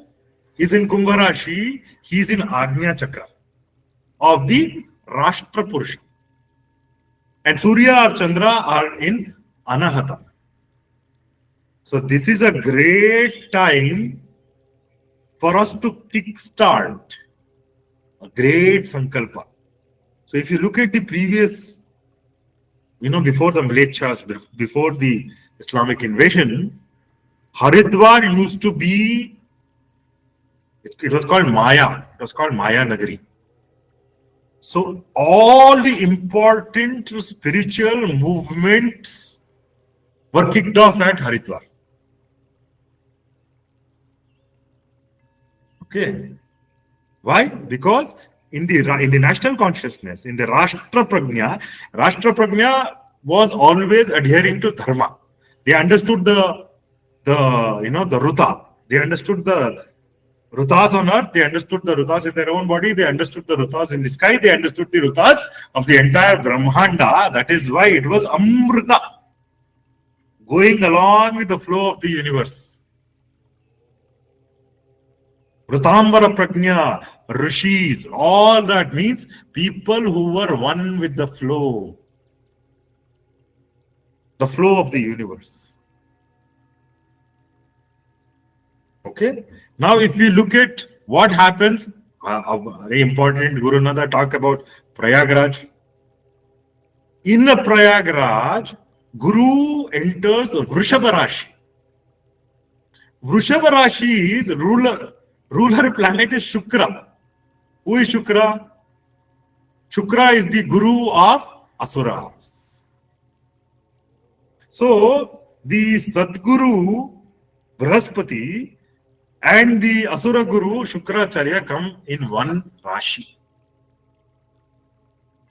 is in Kumbha Rashi, he is in Agnya Chakra of the Rashtra Purusha. And Surya or Chandra are in Anahata. So this is a great time for us to kickstart a great sankalpa. So if you look at the previous, before the Mlechas, before the Islamic invasion, Haridwar used to be, it was called Maya. It was called Maya Nagari. So all the important spiritual movements were kicked off at Haridwar. Okay. Why? Because in the national consciousness, in the Rashtra Prajna was always adhering to Dharma. They understood the Ruta. They understood the Rutas on earth. They understood the Rutas in their own body. They understood the Rutas in the sky. They understood the Rutas of the entire Brahmanda. That is why it was Amrita, going along with the flow of the universe. Rutambara Prajna, Rishis, all that means people who were one with the flow of the universe. Okay. Now, if we look at what happens, very important, Gurunath talked about Prayagraj. In the Prayagraj, Guru enters Vrishabha Rashi. Vrishabha Rashi is ruler planet is Shukra. Who is Shukra? Shukra is the Guru of Asuras. So, the Sadguru, Brahaspati, and the Asura Guru, Shukracharya, come in one Rashi.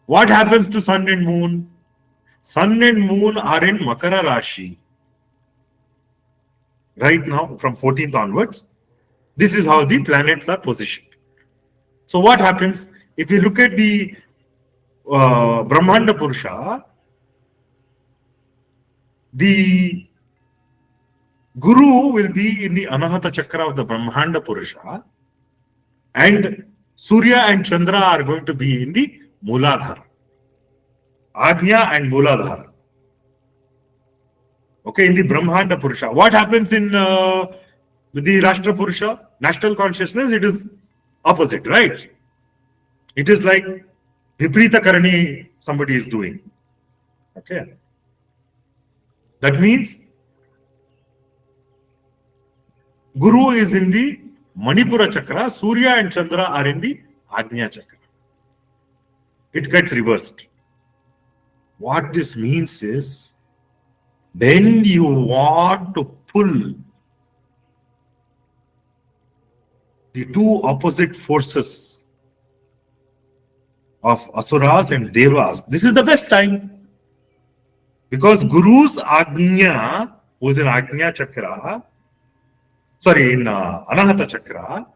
What happens to Sun and Moon? Sun and Moon are in Makara Rashi. Right now, from 14th onwards, this is how the planets are positioned. So what happens? If you look at the Brahmanda Purusha, the Guru will be in the Anahata Chakra of the Brahmanda Purusha, and Surya and Chandra are going to be in the Mooladhara. Agnya and Mooladhara. Okay, in the Brahmanda Purusha. What happens in the Rashtra Purusha? National consciousness, it is opposite, right? It is like Viprita Karani somebody is doing. Okay. That means Guru is in the Manipura chakra, Surya and Chandra are in the Agnya chakra. It gets reversed. What this means is, when you want to pull the two opposite forces of Asuras and Devas, this is the best time. Because Guru's Agnya, who is in Agnya chakra, in Anahata chakra,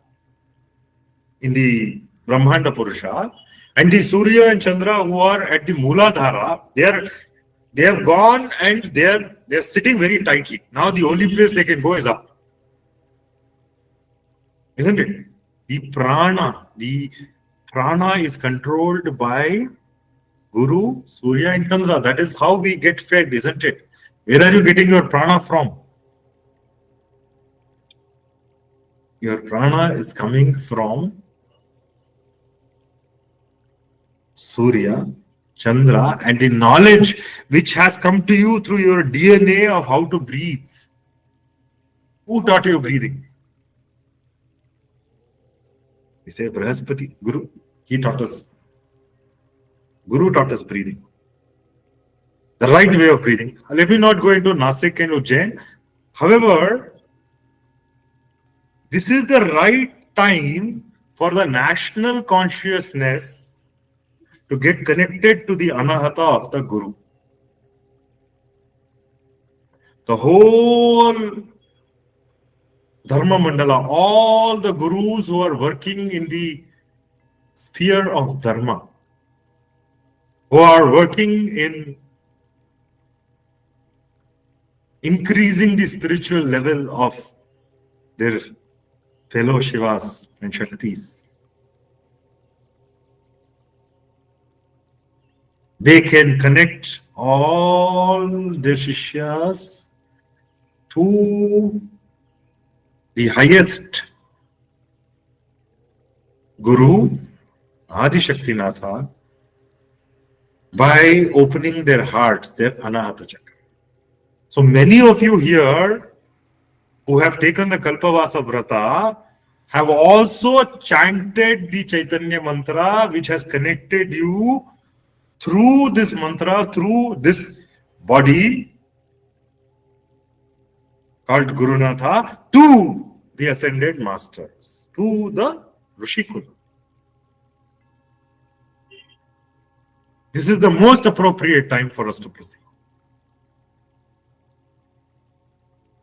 in the Brahmanda Purusha, and the Surya and Chandra who are at the Mooladhara, they have gone and they're sitting very tightly. Now the only place they can go is up. Isn't it? The prana is controlled by Guru, Surya and Chandra. That is how we get fed, isn't it? Where are you getting your prana from? Your prana is coming from Surya, Chandra, and the knowledge which has come to you through your DNA of how to breathe. Who taught you breathing? We say Brahaspati, Guru. He taught us. Guru taught us breathing. The right way of breathing. Let me not go into Nasik and Ujjain. However, this is the right time for the national consciousness to get connected to the Anahata of the Guru. The whole Dharma Mandala, all the Gurus who are working in the sphere of Dharma, who are working in increasing the spiritual level of their fellow Shivas and Shaktis, they can connect all their Shishyas to the highest Guru, Adi Shaktinatha, by opening their hearts, their Anahata Chakra. So many of you here who have taken the Kalpavasa Vrata have also chanted the Chaitanya mantra, which has connected you through this mantra, through this body called Gurunatha, to the ascended masters, to the Rishikula. This is the most appropriate time for us to proceed.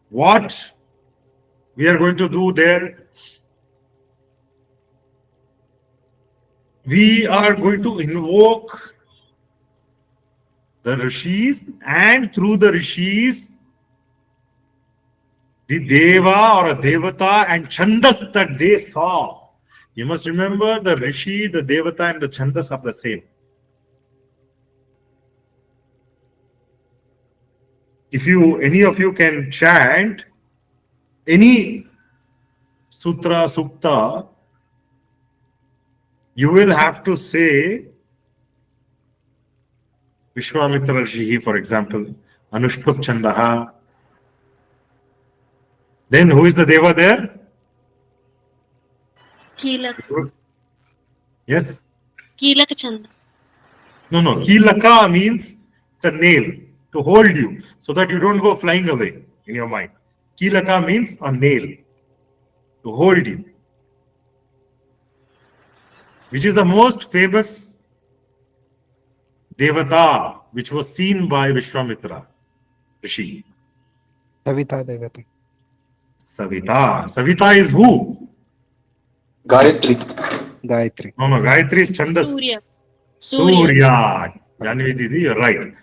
What we are going to do there, we are going to invoke the Rishis, and through the Rishis, the Deva or a Devata and Chandas that they saw. You must remember the Rishi, the Devata and the Chandas are the same. If any of you can chant any sutra, sukta, you will have to say Vishwamitra Rishi, for example, Anushtup Chandaha. Then who is the Deva there? Kilaka. Yes? Kilaka Chanda. No. Kilaka means it's a nail to hold you so that you don't go flying away in your mind. Kilaka means a nail to hold you, which is the most famous Devata which was seen by Vishwamitra Rishi. Savita Devata. Savita is who? Gayatri. No, Gayatri is Chandas. Surya. Janvi Didi, you're right.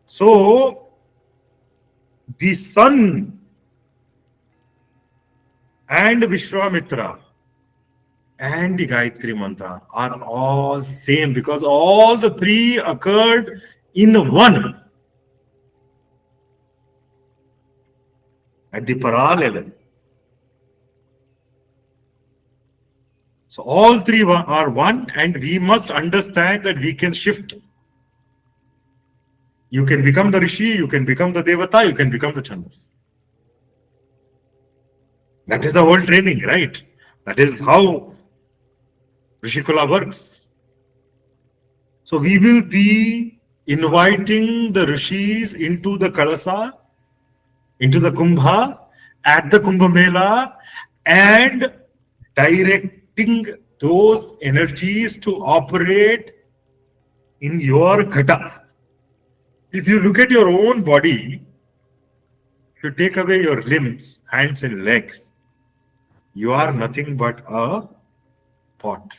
So, the sun and Vishwamitra and the Gayatri mantra are all same because all the three occurred in one at the para level. So all three are one, and we must understand that we can shift. You can become the Rishi, you can become the Devata, you can become the Chandas. That is the whole training, right? That is how Rishikula works. So we will be inviting the Rishis into the Kalasha, into the Kumbha, at the Kumbha Mela, and directing those energies to operate in your ghata. If you look at your own body, if you take away your limbs, hands and legs, you are nothing but a pot.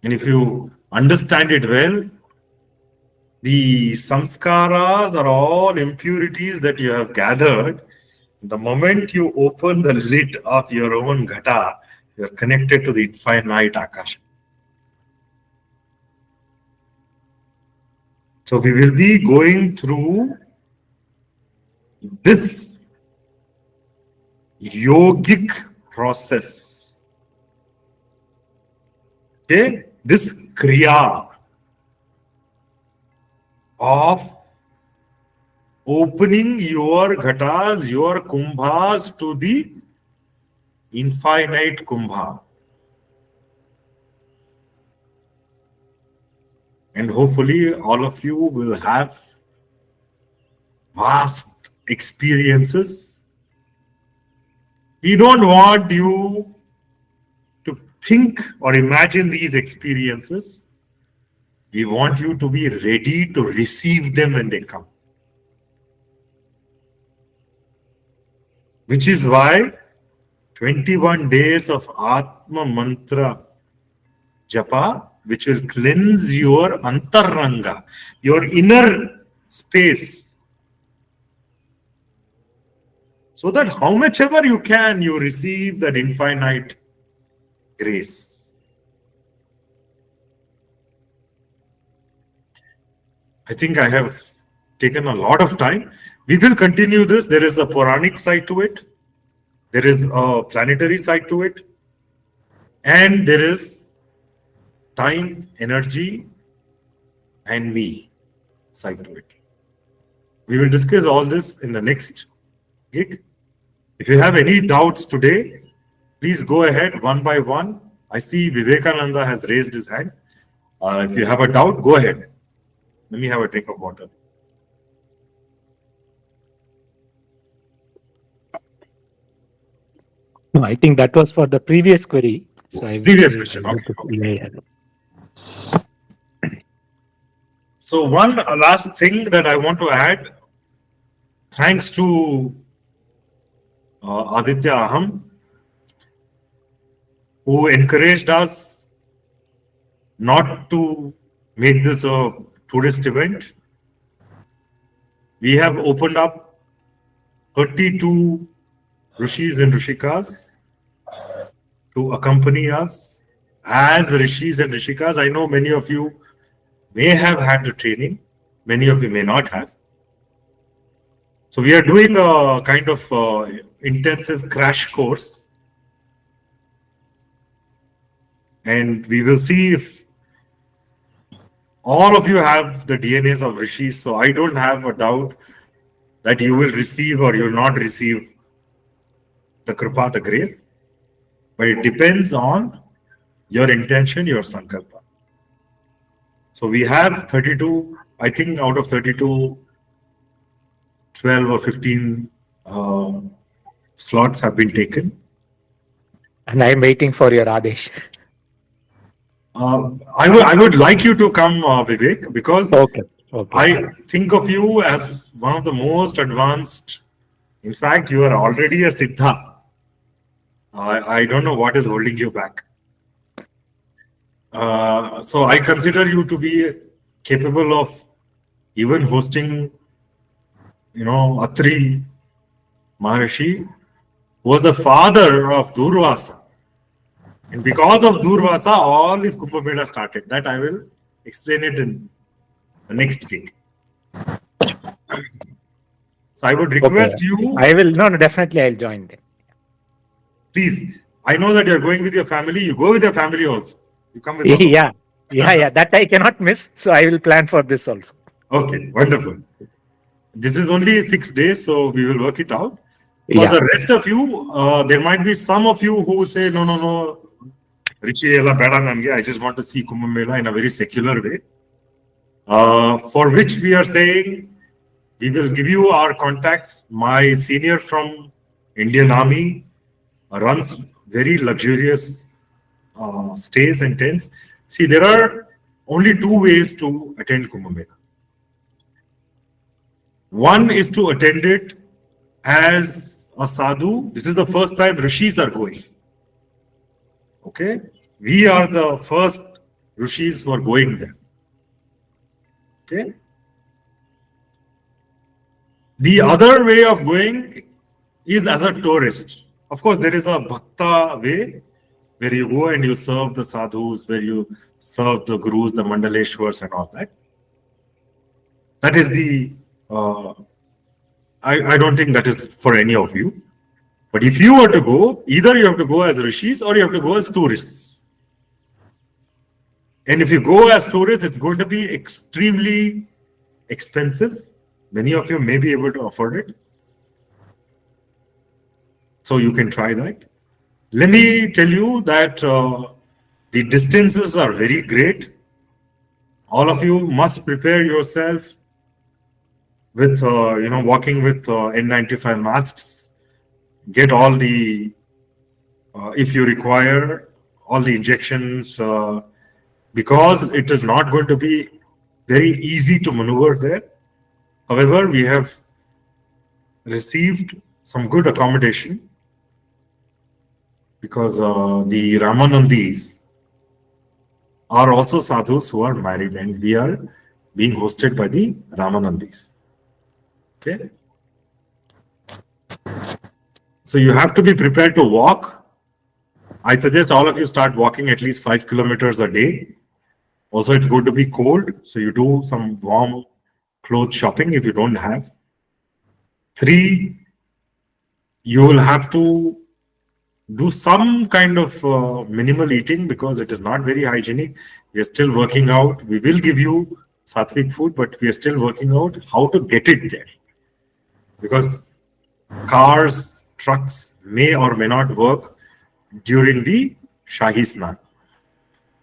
And if you understand it well, the samskaras are all impurities that you have gathered. The moment you open the lid of your own ghata, you are connected to the infinite Akasha. So we will be going through this yogic process. Okay? This kriya of opening your ghatas, your kumbhas to the infinite kumbha. And hopefully all of you will have vast experiences. We don't want you to think or imagine these experiences. We want you to be ready to receive them when they come. Which is why 21 days of Atma Mantra Japa, which will cleanse your antaranga, your inner space, so that how much ever you can, you receive that infinite grace. I think I have taken a lot of time. We will continue this. There is a Puranic side to it. There is a planetary side to it. And there is time, energy, and me side to it. We will discuss all this in the next gig. If you have any doubts today, please go ahead one by one. I see Vivekananda has raised his hand. If you have a doubt, go ahead. Let me have a drink of water. No, I think that was for the previous query. So Previous question. Okay. Yeah. So one last thing that I want to add, thanks to Aditya Aham, who encouraged us not to make this a tourist event. We have opened up 32 Rishis and Rishikas to accompany us as Rishis and Rishikas. I know many of you may have had the training, many of you may not have. So we are doing a kind of intensive crash course, and we will see if all of you have the DNAs of Rishis. So I don't have a doubt that you will receive or you will not receive the Kripa, the grace, but it depends on your intention, your sankalpa. So we have 32, I think out of 32, 12 or 15 slots have been taken. And I'm waiting for your Adesh. I would like you to come, Vivek, because Okay. I think of you as one of the most advanced. In fact, you are already a Siddha. I don't know what is holding you back. So I consider you to be capable of even hosting, Atri Maharishi was the father of Durvasa. And because of Durvasa, all this Kumbha Mela started. That I will explain it in the next gig. So I would request you. I will, no, definitely I'll join them. Please, I know that you're going with your family. You go with your family also. You come with us. Yeah. That I cannot miss. So I will plan for this also. Okay, wonderful. This is only 6 days, so we will work it out. For Yeah. the rest of you, there might be some of you who say, no, Rishi ella beda nange. I just want to see Kumbha Mela in a very secular way. For which we are saying, we will give you our contacts. My senior from Indian Army runs very luxurious stays and tents. See, there are only two ways to attend Kumbha Mela. One is to attend it as a sadhu. This is the first time Rishis are going. Okay? We are the first Rishis who are going there. Okay? The other way of going is as a tourist. Of course, there is a bhakta way where you go and you serve the sadhus, where you serve the gurus, the mandaleshwars and all that. That is the, I don't think that is for any of you. But if you were to go, either you have to go as rishis or you have to go as tourists. And if you go as tourists, it's going to be extremely expensive. Many of you may be able to afford it. So you can try that. Let me tell you that the distances are very great. All of you must prepare yourself with, walking with N95 masks. Get all the, if you require, all the injections, because it is not going to be very easy to maneuver there. However, we have received some good accommodation because the Ramanandis are also sadhus who are married, and we are being hosted by the Ramanandis. Okay. So you have to be prepared to walk. I suggest all of you start walking at least 5 kilometers a day. Also, it's going to be cold, so you do some warm clothes shopping if you don't have. 3, you will have to do some kind of minimal eating because it is not very hygienic. We are still working out. We will give you sattvic food, but we are still working out how to get it there. Because cars, trucks may or may not work during the Shahi Snan.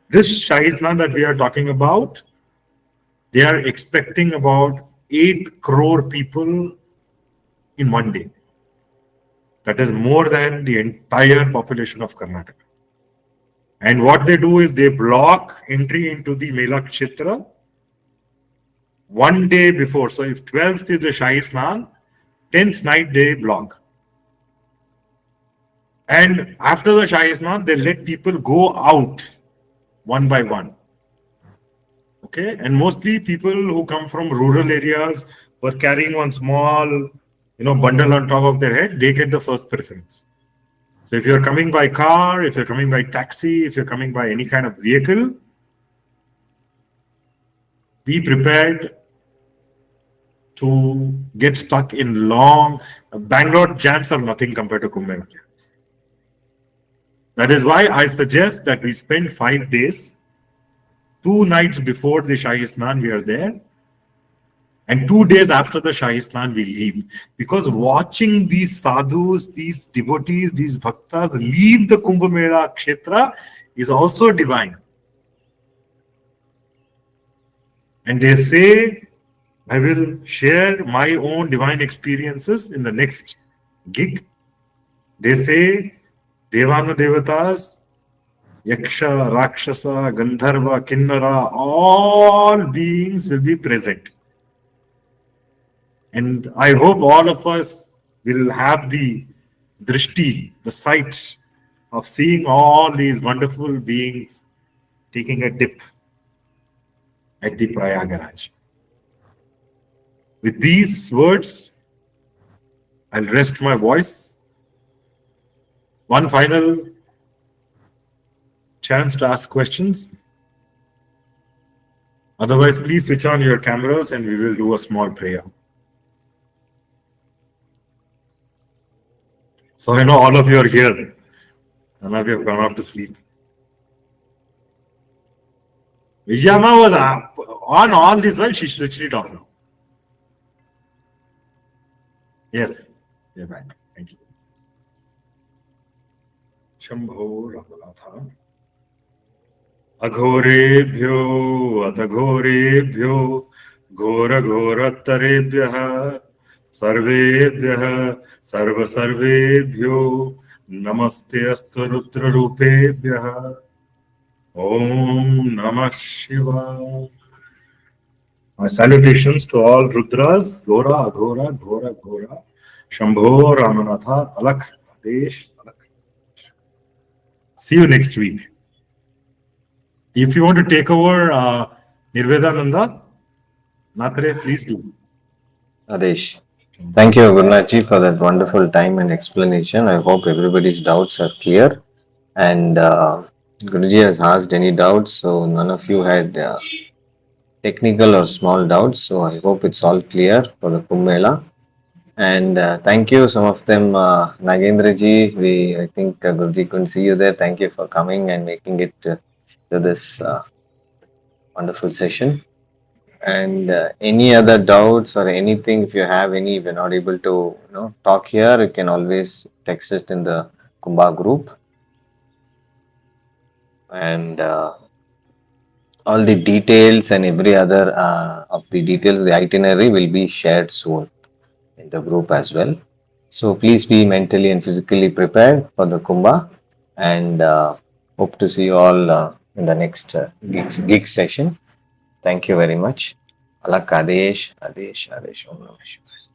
This Shahi Snan that we are talking about, they are expecting about 8 crore people in one day. That is more than the entire population of Karnataka. And what they do is they block entry into the Mela Kshetra one day before. So if 12th is the Shahi Snan, 10th night they block. And after the Shahi Snan, they let people go out one by one. Okay, and mostly people who come from rural areas were carrying one small, bundle on top of their head, they get the first preference. So if you're coming by car, if you're coming by taxi, if you're coming by any kind of vehicle, be prepared to get stuck in long. Bangalore jams are nothing compared to Kumbh Mela jams. That is why I suggest that we spend 5 days. 2 nights before the Shahi Snan, we are there. And 2 days after the Shahi Snan, we leave. Because watching these sadhus, these devotees, these bhaktas leave the Kumbh Mela Kshetra is also divine. And they say, I will share my own divine experiences in the next gig. They say, Devanu Devatas, Yaksha, Rakshasa, Gandharva, Kinnara, all beings will be present. And I hope all of us will have the drishti, the sight of seeing all these wonderful beings taking a dip at the Prayagraj. With these words, I'll rest my voice. One final chance to ask questions. Otherwise, please switch on your cameras and we will do a small prayer. So I know all of you are here. None of you have gone off to sleep. Vijayama was on all this while, she switched it off now. Yes, you're back. Thank you. Shambho Ramanatha. Aghorebhyo Ataghorebhyo Ghora Ghorattarebhyah Sarvebhyah Sarva Sarvebhyo Namaste Astu Rudra Rupebhyah Om Namah Shivaya. My salutations to all Rudras, Gora, Aghora, Ghora, Ghora, Shambho, Ramanatha, Alak, Adesh, Alak. See you next week. If you want to take over Nirvedananda, Nathare, please do. Adesh. Thank you, Gurunathji, for that wonderful time and explanation. I hope everybody's doubts are clear. And Guruji has asked any doubts, so none of you had technical or small doubts. So I hope it's all clear for the Kumbh Mela. And thank you, some of them, Nagendraji. I think Guruji couldn't see you there. Thank you for coming and making it to this wonderful session. And any other doubts or anything, if you have any, if you're not able to talk here, you can always text it in the Kumbha group. And all the details and every other of the details, the itinerary will be shared soon in the group as well. So please be mentally and physically prepared for the Kumbha, and hope to see you all in the next gig session. Thank you very much. Alak Adesh, Adesh, Adesh. Om Namah Shivaya.